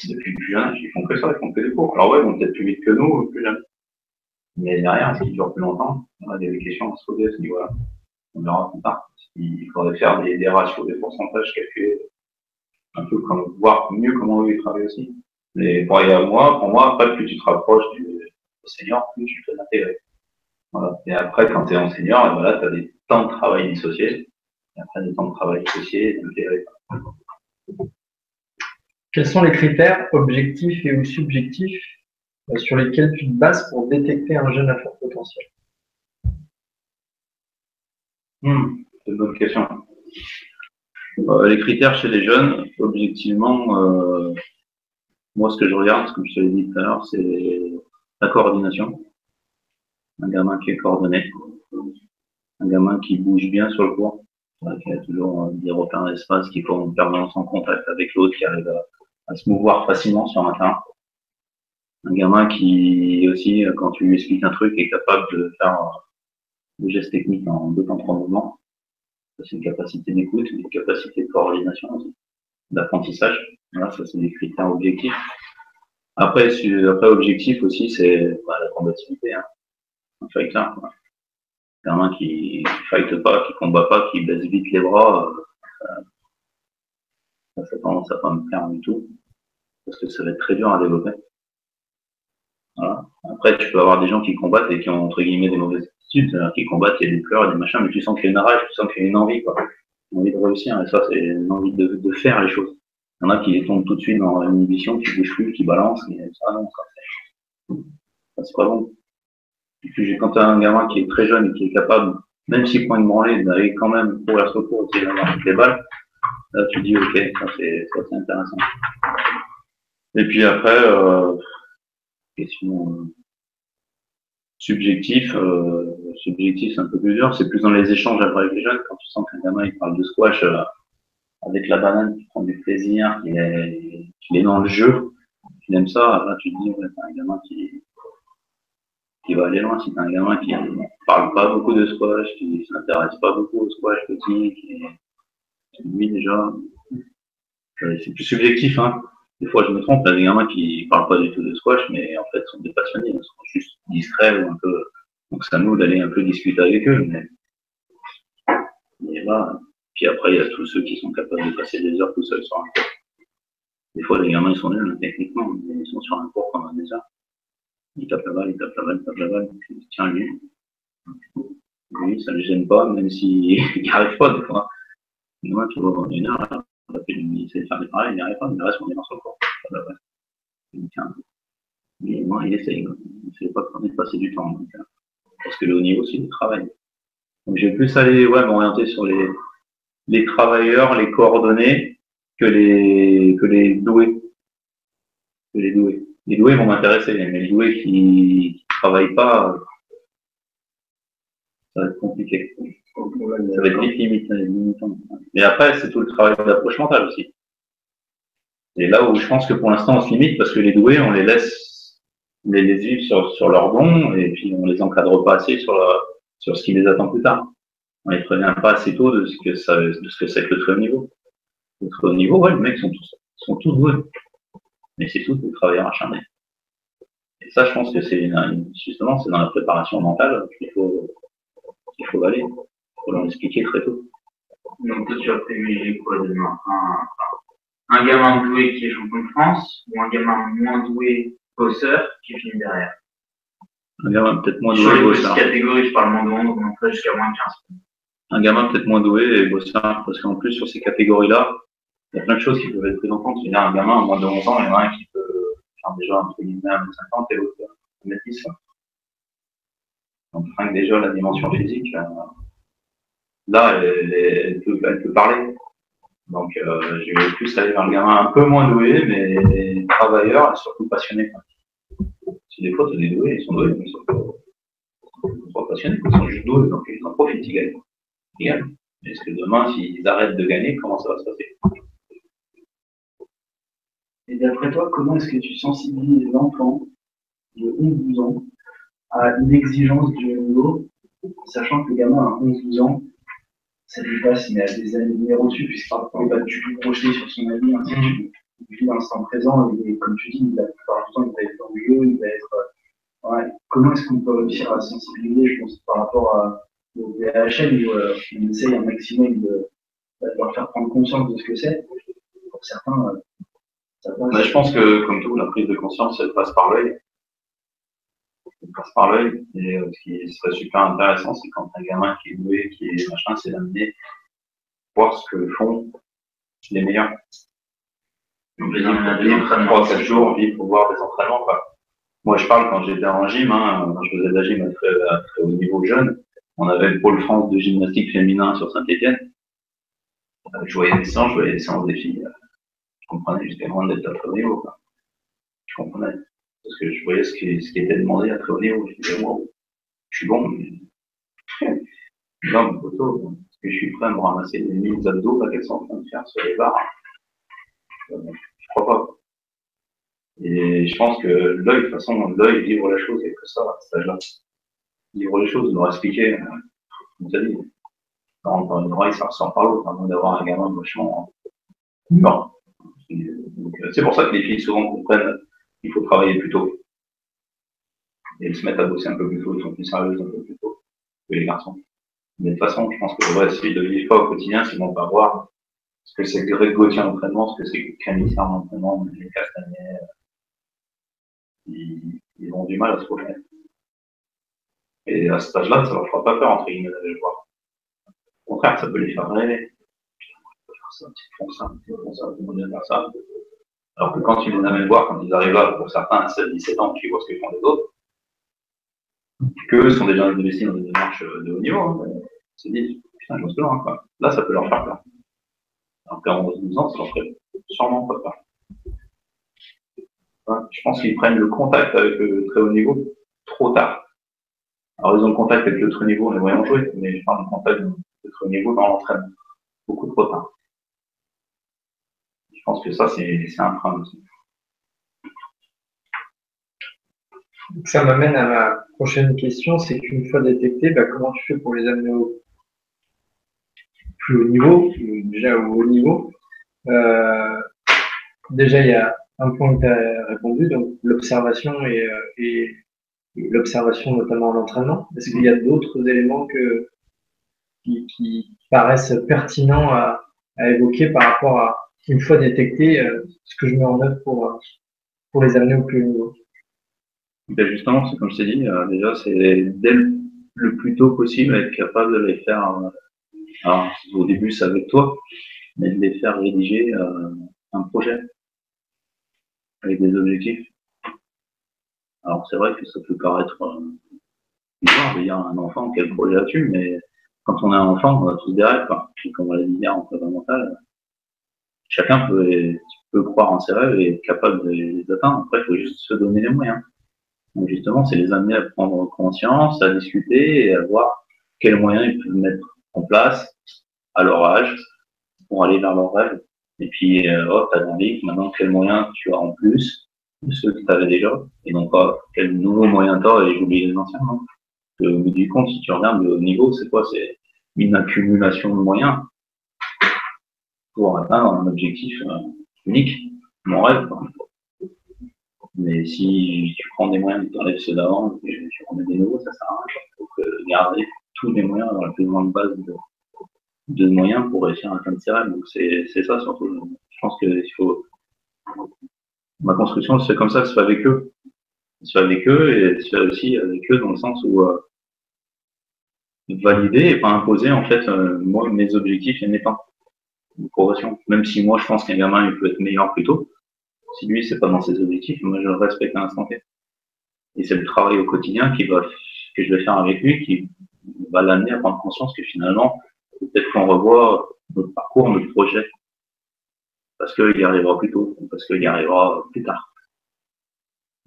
Depuis le plus jeune âge, ils font que ça, ils font que des cours. Alors ouais, ils vont peut-être plus vite que nous, plus jeunes. Mais derrière, ce qui dure plus longtemps, il y a des questions à se poser à ce niveau-là. On verra plus tard. Il faudrait faire des ratios, des pourcentages calculés, un peu comme voir mieux comment eux ils travaillent aussi. Mais pour moi, après, plus tu te rapproches du senior, plus tu peux l'intégrer. Voilà. Et après, quand tu es enseignant, ben là, tu as des temps de travail dissociés, et après des temps de travail dissociés et intégrés. Quels sont les critères objectifs et ou subjectifs sur lesquels tu te bases pour détecter un jeune à fort potentiel? C'est une bonne question. Les critères chez les jeunes, objectivement, moi ce que je regarde, comme je te l'ai dit tout à l'heure, c'est la coordination. Un gamin qui est coordonné, un gamin qui bouge bien sur le cours, qui a toujours des repères d'espace, qui est en permanence en contact avec l'autre, qui arrive à se mouvoir facilement sur un terrain. Un gamin qui aussi, quand tu lui expliques un truc, est capable de faire des gestes techniques en 2 temps 3 mouvements. C'est une capacité d'écoute, une capacité de coordination aussi, d'apprentissage. Voilà, ça c'est des critères objectifs. Après objectif aussi, c'est la combativité. Hein. Un fighter, quoi. Un gamin qui fight pas, qui combat pas, qui baisse vite les bras, ça a tendance à pas me plaire du tout, parce que ça va être très dur à développer. Voilà. Après, tu peux avoir des gens qui combattent et qui ont entre guillemets des mauvaises attitudes, c'est-à-dire qui combattent, il y a des pleurs et des machins, mais tu sens qu'il y a une rage, tu sens qu'il y a une envie, quoi. Une envie de réussir, et ça, c'est une envie de faire les choses. Il y en a qui tombent tout de suite dans l'inhibition, qui bouge plus, qui balance, mais ça, non, ça c'est pas bon. Et puis, quand tu as un gamin qui est très jeune et qui est capable, même s'il prend une branlée, d'aller quand même pour la secours et d'avoir toutes les balles, là, tu dis, ok, ça c'est intéressant. Et puis après, question subjectif, c'est un peu plus dur, c'est plus dans les échanges avec les jeunes, quand tu sens qu'un gamin il parle de squash avec la banane, qui prend du plaisir, qu'il est dans le jeu, qu'il aime ça, là tu te dis, ouais, c'est un gamin qui va aller loin. Si t'as un gamin qui parle pas beaucoup de squash, qui s'intéresse pas beaucoup au squash petit, lui déjà, c'est plus subjectif, hein. Des fois je me trompe, il y a des gamins qui parlent pas du tout de squash, mais en fait sont des passionnés, ils sont juste discrets ou un peu. Donc c'est à nous d'aller un peu discuter avec eux, mais voilà. Puis après, il y a tous ceux qui sont capables de passer des heures tout seuls sur un cours. Des fois, les gamins, ils sont nuls techniquement, mais ils sont sur un cours pendant des heures. Ils tapent la balle, ils tapent la balle, ils tapent la balle. Tiens, lui, ça ne le gêne pas, même s'il n'y arrive pas des fois. Moi, tu vois, une heure, il essaie de faire des pareils, il n'y arrive pas, mais le reste, on est dans son cours. Tiens, mais moi, il essaye. Il ne fait pas de passer du temps. Donc, parce que le haut niveau, c'est du travail. Donc, je vais plus aller m'orienter sur les travailleurs, les coordonnés, que les doués. Les doués vont m'intéresser, mais les doués qui ne travaillent pas, ça va être compliqué. Ça va être vite limitant. Mais après, c'est tout le travail d'approche mentale aussi. Et là où je pense que pour l'instant, on se limite parce que les doués, on les laisse vivre sur leurs dons et puis on les encadre pas assez sur ce qui les attend plus tard. On les prévient pas assez tôt de ce que c'est que le très haut niveau. Le très haut niveau, ouais, les mecs sont tous doués. Mais c'est tout des travailleurs acharnés. Et ça, je pense que justement, c'est dans la préparation mentale qu'il faut aller. Il faut leur expliquer très tôt. Donc, toi, tu vas privilégier quoi demain? Un gamin doué qui est champion de France ou un gamin moins doué, bosseur, qui finit derrière? Un gamin peut-être moins doué. Sur les petites catégories, je parle moins de 11, on entrait jusqu'à moins de 15. Un gamin peut-être moins doué et bosseur, parce qu'en plus, sur ces catégories-là, il y a plein de choses qui peuvent être prises en compte. Il y a un gamin à moins de 11 ans, il y en a un qui peut faire déjà entre guillemets 1m50 et l'autre 1m10. Donc, rien que déjà, la dimension physique, là, elle peut parler. Donc, je vais plus aller vers le gamin un peu moins doué, mais travailleur et surtout passionné. Si des fois, tu as des doués, ils sont doués, mais ils sont pas passionnés, ils sont juste doués, donc ils en profitent, ils gagnent. Est-ce que demain, s'ils arrêtent de gagner, comment ça va se passer? Et d'après toi, comment est-ce que tu sensibilises l'enfant de 11-12 ans à une exigence du haut niveau, sachant que le gamin à 11-12 ans, ça dépasse, mais à des années-lumière au-dessus, puisqu'il ne va pas du tout projeter sur son avis, ainsi de suite. Il vit l'instant présent, et comme tu dis, la plupart du temps, il va être dans le jeu, il va être. Ouais. Comment est-ce qu'on peut réussir à sensibiliser, je pense, par rapport au VHL, où on essaye un maximum de leur faire prendre conscience de ce que c'est. Pour certains, ça passe. Mais je pense que, comme tout, la prise de conscience, elle passe par l'œil. Elle passe par l'œil. Et ce qui serait super intéressant, c'est quand un gamin qui est doué, qui est machin, c'est d'amener voir ce que font les meilleurs. Donc, les entraînements, 3-4 jours, vivre pour voir des entraînements, quoi. Moi, je parle quand j'étais en gym, quand je faisais de la gym à très haut niveau jeune. On avait le pôle France de gymnastique féminin sur Saint-Étienne. Je voyais des séances des filles. Je comprenais jusqu'à loin d'être à très haut niveau, quoi. Je comprenais. Parce que je voyais ce qui était demandé à très haut niveau. Je disais, wow, je suis bon, mais. Non, mais photo, est-ce que je suis prêt à me ramasser les 1000 abdos là qu'elles sont en train de faire sur les barres? Je crois pas. Et je pense que l'œil, de toute façon, l'œil livre la chose, il n'y a que ça, à cet âge-là. Livre les choses, leur expliquer, comme tu as dit. Dans une oreille, ça ressort par l'autre, avant d'avoir un gamin vachement mûr. C'est pour ça que les filles souvent comprennent qu'il faut travailler plus tôt. Et elles se mettent à bosser un peu plus tôt, elles sont plus sérieuses un peu plus tôt que les garçons. Mais de toute façon, je pense que s'ils ne le vivent pas au quotidien, ils vont pas voir ce que c'est que Greg Gauthier en entraînement, ce que c'est que Camille Sarr en entraînement, les Castanet. Ils ont du mal à se projeter. Et à cet âge-là, ça leur fera pas peur, entre guillemets, d'aller le voir. Au contraire, ça peut les faire rêver. Ils font ça, ils font ça, ils vont faire ça. Alors que quand tu les amènes voir, quand ils arrivent là, pour certains à 16-17 ans, qui voient ce que font les autres, qu'eux sont déjà investis dans des démarches de haut niveau, hein, ils se disent, putain, j'ose là, quoi. Là, ça peut leur faire peur. Alors qu'à 11-12 ans, ça leur ferait sûrement pas peur. Ouais, je pense qu'ils prennent le contact avec le très haut niveau trop tard. Alors, ils ont le contact avec le très haut niveau, on les voyant jouer, mais je parle de contact avec le très haut niveau dans l'entraînement. Beaucoup trop tard. Je pense que ça, c'est un frein aussi. Ça m'amène à ma prochaine question, c'est qu'une fois détecté, comment tu fais pour les amener au plus haut niveau, déjà au haut niveau? Déjà, il y a un point que tu as répondu, donc l'observation et l'observation notamment en entraînement. Est-ce qu'il y a d'autres éléments qui paraissent pertinents à évoquer par rapport à, une fois détecté, ce que je mets en œuvre pour les amener au plus haut niveau. Ben justement, c'est comme je t'ai dit, déjà, c'est dès le plus tôt possible être capable de les faire. Alors, au début, c'est avec toi, mais de les faire rédiger un projet avec des objectifs. Alors, c'est vrai que ça peut paraître bizarre de dire à un enfant quel projet as-tu, mais quand on est un enfant, on a tous des rêves. Puis, comme on l'a dit hier en fondamental, chacun peut croire en ses rêves et être capable de les atteindre. Après, il faut juste se donner les moyens. Donc justement, c'est les amener à prendre conscience, à discuter et à voir quels moyens ils peuvent mettre en place à leur âge pour aller vers leurs rêves. Et puis, hop, t'as grandi, maintenant quels moyens tu as en plus de ceux que tu avais déjà, et non pas quels nouveaux moyens tu as et j'oublie les anciens. Hein. Au bout du compte, si tu regardes le haut niveau, c'est quoi? C'est une accumulation de moyens pour atteindre un objectif unique, mon rêve. Quoi. Mais si tu prends des moyens, tu enlèves ceux d'avant, et tu remets des nouveaux, ça sert à rien. Il faut garder tous les moyens, avoir la plus grande base de moyens pour réussir à atteindre ses rêves. Donc c'est ça surtout. Je pense qu'il faut. Ma construction, c'est comme ça, se fait avec eux. Se fait avec eux et se fait aussi avec eux dans le sens où valider et pas imposer en fait moi mes objectifs et mes temps de progression. Même si moi je pense qu'un gamin il peut être meilleur plus tôt. Si lui, c'est pas dans ses objectifs, moi, je le respecte à l'instant T. Et c'est le travail au quotidien que je vais faire avec lui qui va l'amener à prendre conscience que finalement, peut-être qu'on revoit notre parcours, notre projet. Parce qu'il y arrivera plus tôt, parce qu'il y arrivera plus tard.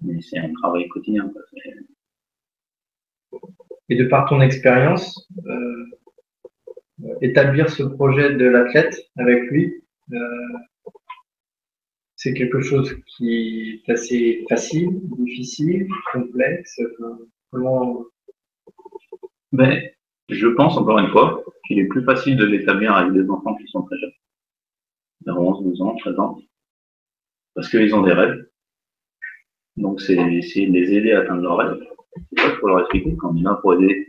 Mais c'est un travail quotidien. Et de par ton expérience, établir ce projet de l'athlète avec lui, c'est quelque chose qui est assez facile, difficile, complexe. Comment... Ben, je pense encore une fois qu'il est plus facile de l'établir avec des enfants qui sont très jeunes, vers 11, 12 ans, 13 ans, parce qu'ils ont des rêves. Donc c'est essayer de les aider à atteindre leurs rêves. C'est ça qu'il faut leur expliquer quand on est là pour les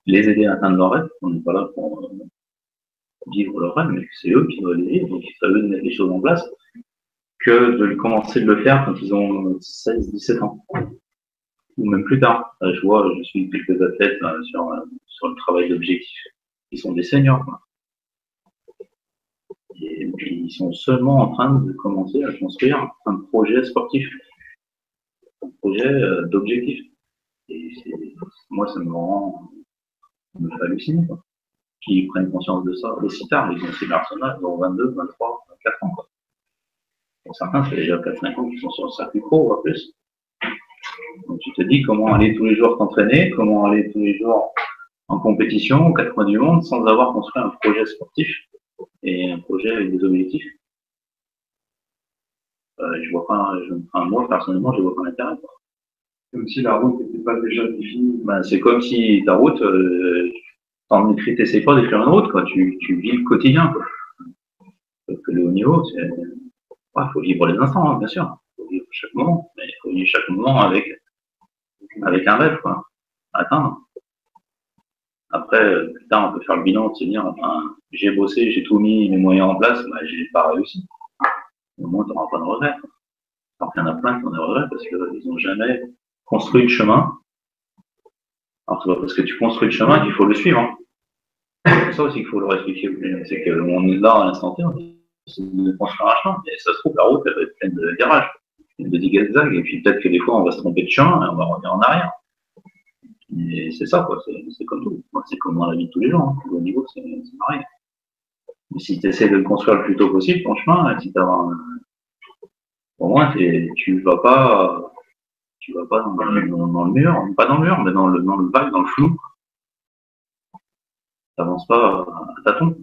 aider à atteindre leurs rêves. On n'est pas là pour vivre leurs rêves, mais c'est eux qui doivent les vivre, donc c'est à eux de mettre les choses en place. Que de commencer de le faire quand ils ont 16, 17 ans. Ou même plus tard. Je suis quelques athlètes sur le travail d'objectif. Ils sont des seniors. Quoi. Et puis, ils sont seulement en train de commencer à construire un projet sportif. Un projet d'objectif. Et moi, ça me fait halluciner. Quoi. Qu'ils prennent conscience de ça aussi tard. Ils ont ces garçons-là, ils ont 22, 23, 24 ans. Quoi. Pour certains, c'est déjà 4-5 ans qu'ils sont sur le circuit pro, voire plus. Donc tu te dis comment aller tous les jours t'entraîner, comment aller tous les jours en compétition aux 4 coins du monde sans avoir construit un projet sportif et un projet avec des objectifs. Moi, personnellement, je vois pas l'intérêt. Comme si la route n'était pas déjà définie. Ben, c'est comme si ta route, t'essayes pas d'écrire une route, quoi. Tu vis le quotidien, quoi. Parce que le haut niveau, il faut vivre les instants, hein, bien sûr. Il faut vivre chaque moment, mais il faut vivre chaque moment avec un rêve, quoi, à atteindre. Après, plus tard, on peut faire le bilan de se dire, j'ai bossé, j'ai tout mis mes moyens en place, j'ai pas réussi. Au moins, tu n'auras pas de regrets. Alors qu'il y en a plein qui ont des regrets parce qu'ils n'ont jamais construit le chemin. Alors, c'est pas parce que tu construis le chemin qu'il faut le suivre. Hein. C'est ça aussi qu'il faut leur expliquer. C'est qu'on est là à l'instant T, c'est de construire un chemin, mais ça se trouve, la route, elle va être pleine de virages, pleine de zigzags, et puis peut-être que des fois, on va se tromper de chemin et on va revenir en arrière. Et c'est ça, quoi, c'est comme tout. C'est comme dans la vie de tous les jours, hein. Au niveau, c'est pareil. Mais si tu essaies de le construire le plus tôt possible, ton chemin, si au moins, tu vas pas dans le mur, pas dans le mur, mais dans le vague, dans le flou. T'avances pas à tâtons.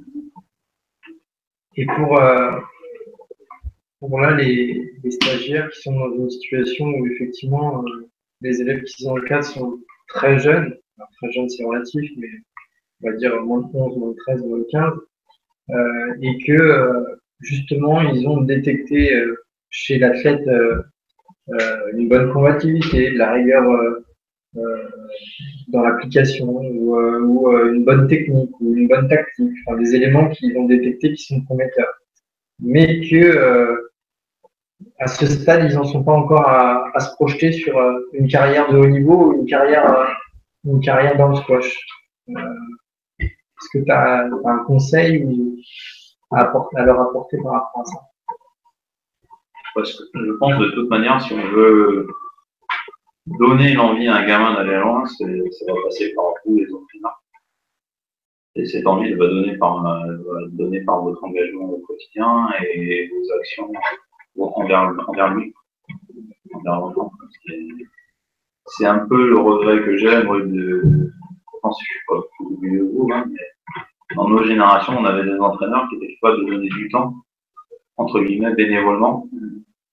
Et pour là, les stagiaires qui sont dans une situation où effectivement les élèves qui sont dans le cadre sont très jeunes, alors, très jeunes c'est relatif, mais on va dire moins de 11, moins de 13, moins de 15, et que justement ils ont détecté chez l'athlète une bonne combativité, de la rigueur euh, dans l'application ou une bonne technique ou une bonne tactique, enfin, des éléments qu'ils vont détecter qui sont prometteurs. Mais que à ce stade, ils n'en sont pas encore à se projeter sur une carrière de haut niveau ou une carrière dans le squash. Est-ce que tu as un conseil à leur apporter par rapport à ça? Parce que je pense de toute manière, si on veut donner l'envie à un gamin d'aller loin, ça va passer par vous, les entraîneurs. Et cette envie, elle va donner par votre engagement au quotidien et vos actions envers lui, envers l'enfant. C'est un peu le regret que j'ai, moi, je pense que je suis pas au milieu de vous, hein, mais dans nos générations, on avait des entraîneurs qui étaient capables de donner du temps, entre guillemets, bénévolement,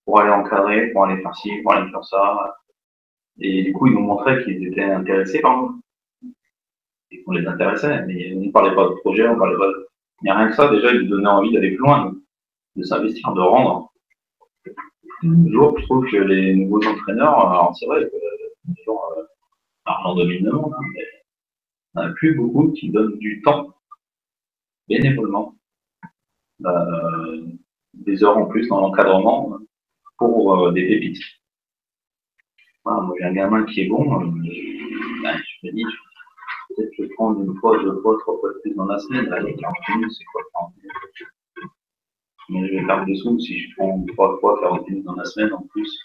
pour aller encadrer, pour aller faire ci, pour aller faire ça. Et du coup, ils nous montraient qu'ils étaient intéressés par nous. Et qu'on les intéressait, mais on ne parlait pas de projet, on parlait pas de... Mais rien que ça, déjà, ils nous donnaient envie d'aller plus loin, de s'investir, de rendre. Toujours, je trouve que les nouveaux entraîneurs, alors c'est vrai que en 2009, hein, mais il n'y en a plus beaucoup qui donnent du temps bénévolement, des heures en plus dans l'encadrement pour des pépites. Voilà, moi j'ai un gamin qui est bon, je me dis, peut-être que je vais prendre une fois, deux fois, trois fois plus dans la semaine, allez, 40 minutes, c'est quoi 40 minutes? Mais je vais perdre des sous si je prends trois fois 40 minutes dans la semaine en plus.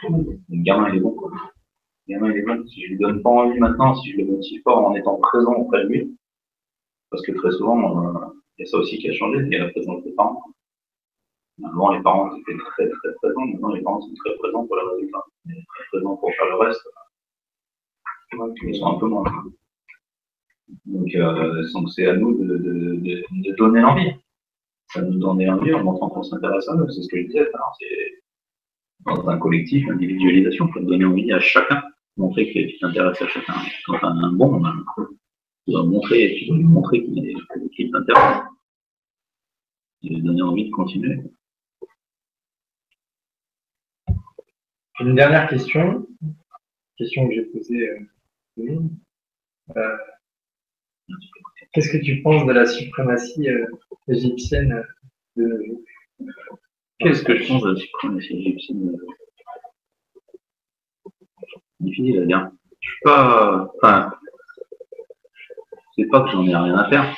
Le gamin il est bon, quoi. Le gamin il est bon. Si je lui donne pas envie maintenant, si je le motive pas en étant présent auprès de lui, parce que très souvent, il y a ça aussi qui a changé, il y a la présence des parents. Avant, les parents étaient très très présents, maintenant les parents sont très présents pour le résultat. Mais très présents pour faire le reste, ils sont un peu moins. Donc c'est à nous de donner l'envie. Ça nous donner envie en montrant qu'on s'intéresse à eux, c'est ce que je disais. Alors, c'est dans un collectif, l'individualisation, il faut donner envie à chacun, montrer qu'il s'intéresse à chacun. Quand tu as un bon, tu dois lui montrer qu'il t'intéresse. Et lui donner envie de continuer. Une dernière question que j'ai posée. Qu'est-ce que tu penses de la suprématie égyptienne de nos jours? Qu'est-ce que je pense de la suprématie égyptienne? Difficile à dire. Je suis pas. Enfin, c'est pas que j'en ai rien à faire.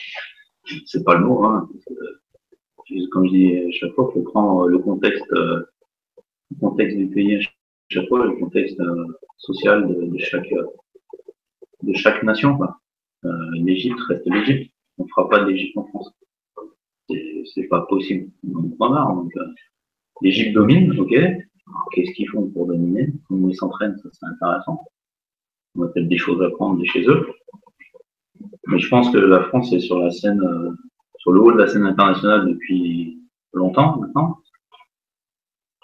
C'est pas le mot, hein. Comme je dis à chaque fois, il faut prendre le contexte du pays à chaque fois, le contexte social de chaque nation, quoi. L'Égypte reste l'Égypte. On ne fera pas de l'Égypte en France. C'est pas possible. On en a marre. Donc, l'Égypte domine, ok. Qu'est-ce qu'ils font pour dominer? Comment ils s'entraînent? Ça, c'est intéressant. On a peut-être des choses à prendre de chez eux. Mais je pense que la France est sur la scène, sur le haut de la scène internationale depuis longtemps maintenant.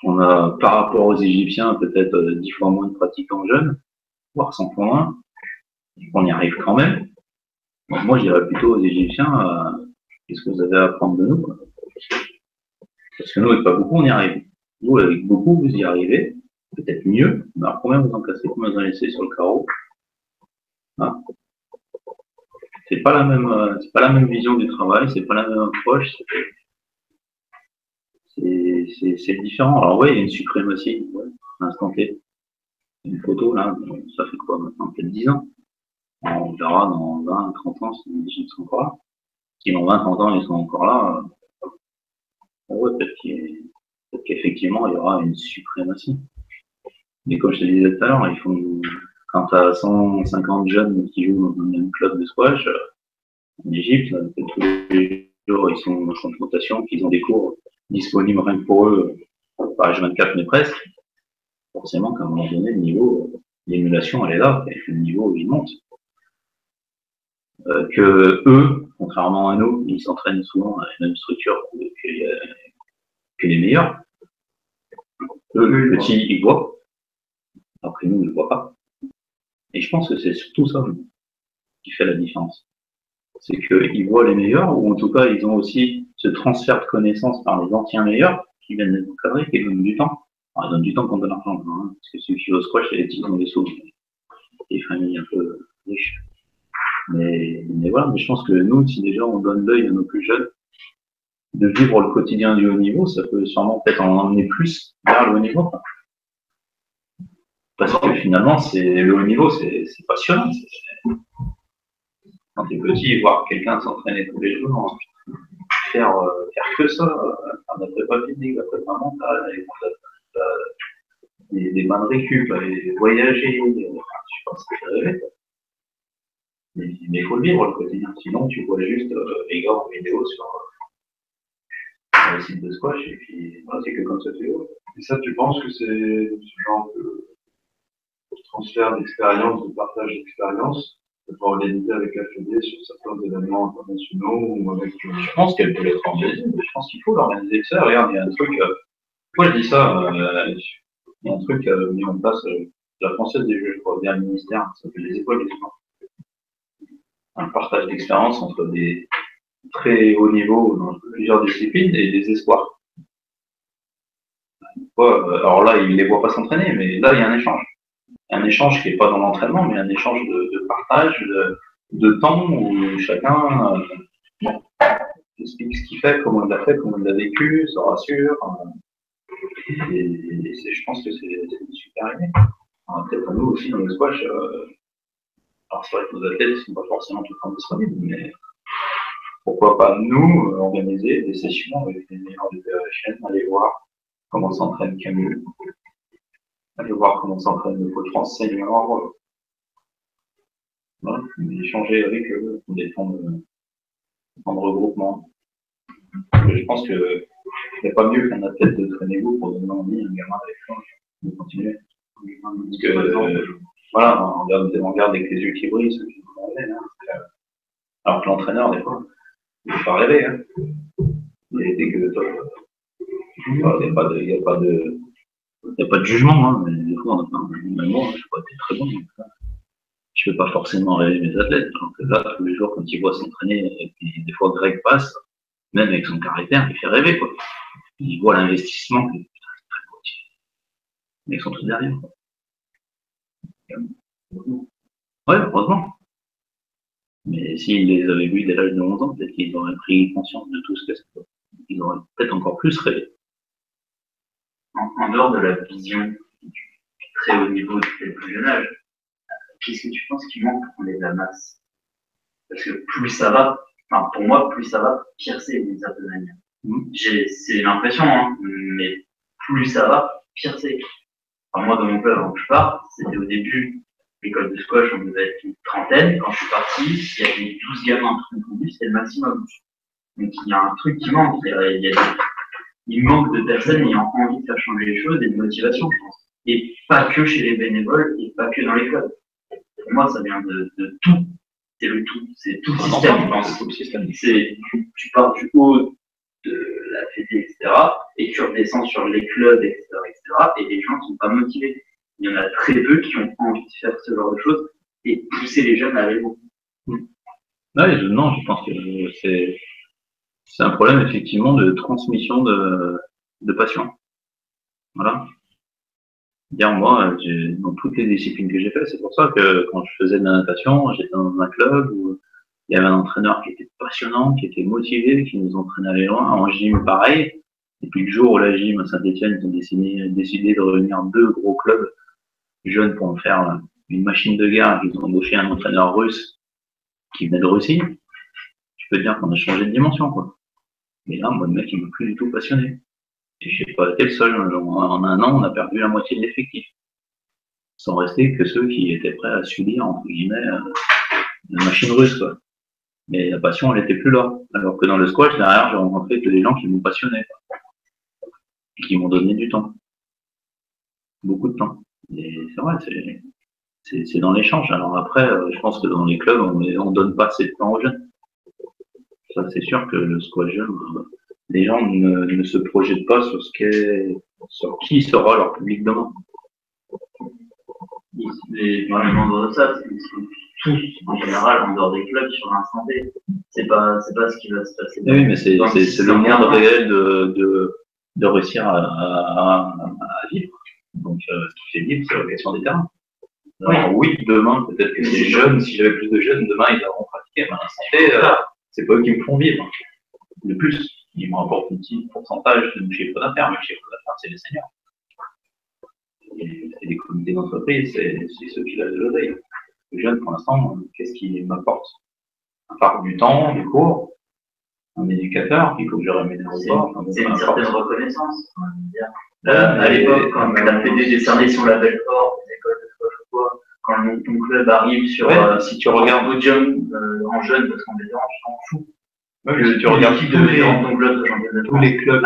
On a, par rapport aux Égyptiens, peut-être 10 fois moins de pratiquants jeunes, voire 100 fois moins. On y arrive quand même. Donc moi, je dirais plutôt aux Égyptiens, qu'est-ce que vous avez à apprendre de nous, quoi. Parce que nous, avec pas beaucoup, on y arrive. Vous, avec beaucoup, vous y arrivez, peut-être mieux, mais alors combien vous en cassez, combien vous en laissez sur le carreau? Hein? C'est pas la même vision du travail, c'est pas la même approche, c'est différent. Alors ouais, il y a une suprématie, ouais, à l'instant T. Une photo, là, ça fait quoi maintenant? Peut-être 10 ans. On verra dans 20, 30 ans si les Égyptiens sont encore là. Si dans 20, 30 ans ils sont encore là, ouais, peut-être qu'effectivement il y aura une suprématie. Mais comme je te disais tout à l'heure, quand tu as 150 jeunes qui jouent dans un même club de squash, en Égypte, tous les jours ils sont en confrontation, qu'ils ont des cours disponibles rien que pour eux, pas H24 mais presque. Forcément qu'à un moment donné, le niveau, l'émulation elle est là, et le niveau il monte. Que eux, contrairement à nous, ils s'entraînent souvent à la même structure que les meilleurs. Eux, les petits, ils voient. Après nous, ils ne voient pas. Et je pense que c'est surtout ça qui fait la différence. C'est qu'ils voient les meilleurs, ou en tout cas, ils ont aussi ce transfert de connaissances par les anciens meilleurs qui viennent les encadrer, qui donnent du temps. Alors, ils donnent du temps contre de l'argent, hein, parce que ceux qui jouent au squash, les petits ont des sous. des familles un peu riches. Mais voilà, mais je pense que nous, si déjà on donne l'œil à nos plus jeunes, de vivre le quotidien du haut niveau, ça peut sûrement peut-être en emmener plus vers le haut niveau. Parce que finalement, le haut niveau, c'est passionnant. Quand tu es petit, voir quelqu'un s'entraîner tous les jours, faire que ça, faire de la prépa physique, de la prépa mentale, des bains de récup, aller voyager, je sais pas, ça fait rêver. Mais il faut le vivre le quotidien. Sinon, tu vois juste les gars en vidéo sur le site de squash, et puis voilà, c'est que comme ça tu vois. Et ça, tu penses que c'est ce genre de transfert d'expérience, de partage d'expérience, de pouvoir organiser avec la Fédé sur certains événements internationaux ou avec. Je pense qu'elle peut l'être organisée, mais je pense qu'il faut l'organiser. Ça, regarde, il y a un truc. Pourquoi je dis ça il y a un truc mis en place, la Française des Jeux, je crois, via le ministère, ça s'appelle les écoles des sports. Un partage d'expérience entre des très hauts niveaux dans plusieurs disciplines et des espoirs. Alors là, ils ne les voient pas s'entraîner, mais là, il y a un échange. Un échange qui n'est pas dans l'entraînement, mais un échange de partage, de temps où chacun explique ce qu'il fait, comment il l'a fait, comment il l'a vécu, se rassure. Et je pense que c'est une super idée. Peut-être pour nous aussi dans le squash, alors c'est vrai que nos athlètes ne sont pas forcément tout le temps disponibles, mais pourquoi pas nous organiser des sessions avec les meilleurs de PHN, aller voir comment s'entraîne Camus, aller voir comment s'entraîne le coach France senior, voilà, échanger avec eux, des temps de regroupement. Je pense qu'il n'y a pas mieux qu'un athlète de traîner-vous pour donner envie à un gamin avec de continuer. Parce que, voilà, on regarde avec les yeux qui brillent, ceux qui vont rêver, hein. Alors que l'entraîneur, des fois, il ne faut pas rêver. Hein. Dès que il n'y a pas de jugement, hein, mais des fois, même moi, je ne suis pas très bon. Je ne fais pas forcément rêver mes athlètes. Donc là, tous les jours, quand ils voient s'entraîner, et puis des fois Greg passe, même avec son caractère, il fait rêver, quoi. Il voit l'investissement, mais ils sont tous derrière. Ouais, heureusement. Mais s'ils les avaient vus dès l'âge de 11 ans, peut-être qu'ils auraient pris conscience de tout ce que c'est. Ils auraient peut-être encore plus rêvé. En dehors de la vision du très haut niveau dès le plus jeune âge, qu'est-ce que tu penses qui manque pour enlever la masse? Parce que plus ça va, enfin pour moi, plus ça va, pire c'est d'une certaine manière. C'est l'impression, hein, mais plus ça va, pire c'est. Enfin, moi, dans mon club, avant que je parte, c'était au début, l'école de squash, on devait être une trentaine. Quand je suis parti, il y avait 12 gamins, c'était le maximum. Donc il y a un truc qui manque. Il manque de personnes ayant envie de faire changer les choses et de motivation, je pense. Et pas que chez les bénévoles et pas que dans les clubs. Pour moi, ça vient de tout. C'est le tout. C'est tout le système, je pense. Tout le système. Tu pars du haut de la fédé, etc. et tu redescends sur les clubs, etc., et les gens ne sont pas motivés. Il y en a très peu qui ont envie de faire ce genre de choses et pousser les jeunes à aller au bout. Non, je pense que c'est un problème effectivement de transmission de passion. Voilà. Dire moi, dans toutes les disciplines que j'ai fait, c'est pour ça que quand je faisais de la natation, j'étais dans un club où il y avait un entraîneur qui était passionnant, qui était motivé, qui nous entraînait à aller loin. En gym, pareil. Et puis le jour où la gym à Saint-Etienne, ils ont décidé de réunir 2 gros clubs jeunes pour en faire une machine de guerre, ils ont embauché un entraîneur russe qui venait de Russie. Je peux te dire qu'on a changé de dimension, quoi. Mais là, moi, le mec, il m'a plus du tout passionné. Et je n'ai pas été le seul. En un an, on a perdu la moitié de l'effectif. Sans rester que ceux qui étaient prêts à subir, entre guillemets, la machine russe, quoi. Mais la passion, elle n'était plus là. Alors que dans le squash, derrière, j'ai rencontré que des gens qui m'ont passionné. Et qui m'ont donné du temps. Beaucoup de temps. Et c'est vrai, c'est dans l'échange. Alors après, je pense que dans les clubs, on donne pas assez de temps aux jeunes. Ça, c'est sûr que le squash jeune, les gens ne se projettent pas sur qui sera leur public demain. Les membres de ça, c'est tous, en général, en dehors des clubs, sur l'instant T. C'est pas ce qui va se passer. Oui, mais c'est le moindre réel de réussir à vivre. Donc, ce qui fait vivre, c'est la question des terrains. Alors, oui, demain, peut-être que ces jeunes, si j'avais plus de jeunes, demain, ils auront pratiqué. Mais à l'instant T, c'est pas eux qui me font vivre. Le plus, ils me rapportent un petit pourcentage de mon chiffre d'affaires. Mon chiffre d'affaires, c'est les seniors. Et les comités d'entreprise, c'est ceux qui lâchent de l'oseille. Les jeunes, pour l'instant, qu'est-ce qu'ils m'apportent? À part du temps, des cours, un éducateur qu'il faut que je rémunère au bord. C'est une certaine reconnaissance, on va dire. À l'époque, quand la Fédé décernait son label or, les écoles de sport ou quoi, quand ton club arrive sur si tu regardes un podium en jeune, parce qu'on les dérange, je m'en fous. Si tu regardes qui devait dans ton club, tous les clubs,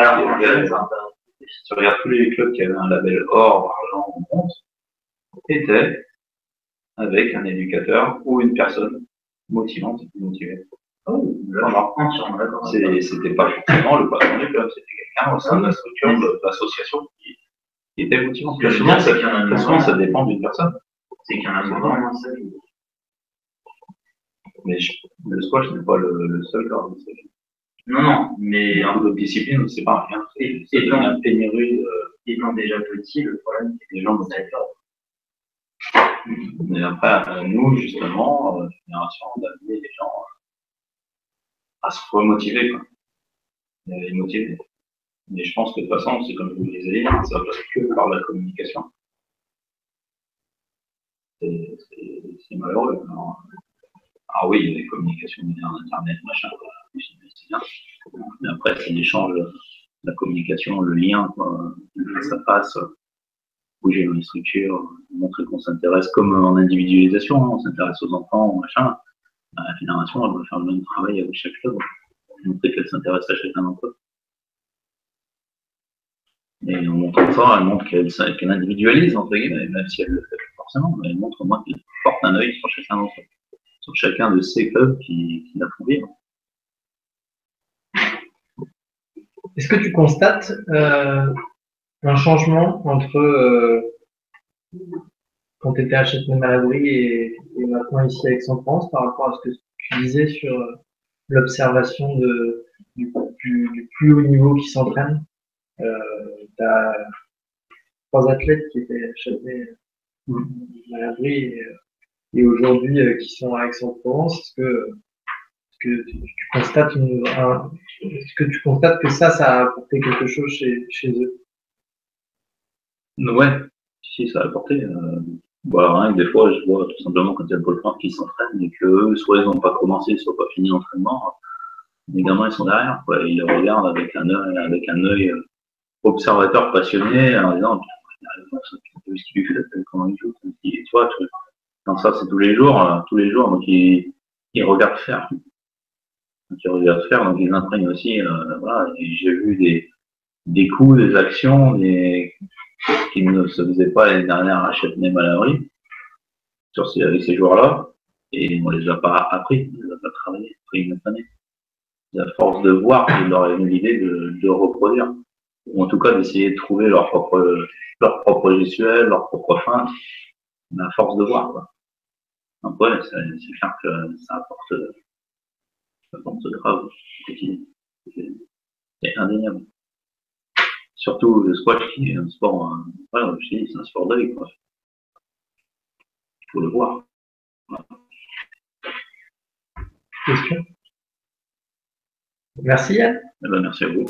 si tu regardes tous les clubs qui avaient un label or, argent ou bronze, étaient avec un éducateur ou une personne motivante et motivée. C'était pas forcément le patron du club, c'était quelqu'un au sein de la structure de l'association qui était motivant. Souvent, ça dépend d'une personne. C'est qu'il y en a vraiment ça. Mais le squash n'est pas le seul genre de squash. Non, mais en d'autres disciplines, c'est pas rien. C'est une pénurie. Étant déjà petit, le problème, c'est que les gens ne savent pas. Mais après, nous, justement, génération, d'amener les gens à se remotiver, quoi. Les motiver. Mais je pense que de toute façon, c'est comme je vous le disais, ça passe que par la communication. C'est malheureux. Alors oui, il y a des communications modernes, Internet, machin, c'est bien. Mais après, c'est l'échange, la communication, le lien, quoi, le face à face, bouger dans les structures, montrer qu'on s'intéresse comme en individualisation, on s'intéresse aux enfants, machin. La fédération, elle doit faire le même travail avec chaque club, montrer qu'elle s'intéresse à chacun d'entre eux. Et en montrant ça, elle montre qu'elle individualise, entre guillemets, même si elle le fait forcément, mais elle montre au moins qu'elle porte un œil sur chacun d'entre eux, sur chacun de ces clubs qui la font vivre. Est-ce que tu constates un changement entre quand tu étais à Châtenay-Malabry et maintenant ici à Aix-en-Provence par rapport à ce que tu disais sur l'observation du plus haut niveau qui s'entraîne? Tu as 3 athlètes qui étaient à Châtenay-Malabry et aujourd'hui qui sont à Aix-en-Provence. Est-ce que tu constates est-ce que tu constates que ça a apporté quelque chose chez eux? Ouais, si ça a apporté. Voilà, des fois, je vois tout simplement quand il y a le golfeur qui s'entraîne et que soit ils n'ont pas commencé, soit pas fini l'entraînement, les gamins ils sont derrière, quoi. Ils le regardent avec un œil observateur passionné en disant ce qu'il lui fait, comment il joue, tu vois, quand ça c'est tous les jours, donc ils regardent faire. Donc ils regardent faire, donc ils imprègnent aussi, voilà, et j'ai vu des coups, des actions, qui ne se faisaient pas l'année dernière à Châtenay-Malabry, avec ces joueurs-là, et on les a pas appris, on les a pas travaillés, après une autre année. Et à force de voir, il leur est venu l'idée de reproduire, ou en tout cas d'essayer de trouver leur propre gestuelle, leur propre fin, mais à force de voir, quoi. Donc ouais, c'est clair que ça apporte grave, c'est indéniable. Surtout le squash qui est un sport, voilà, je dis, c'est un sport d'œil, quoi. Il faut le voir. Voilà. Question. Merci Yann. Eh ben, merci à vous.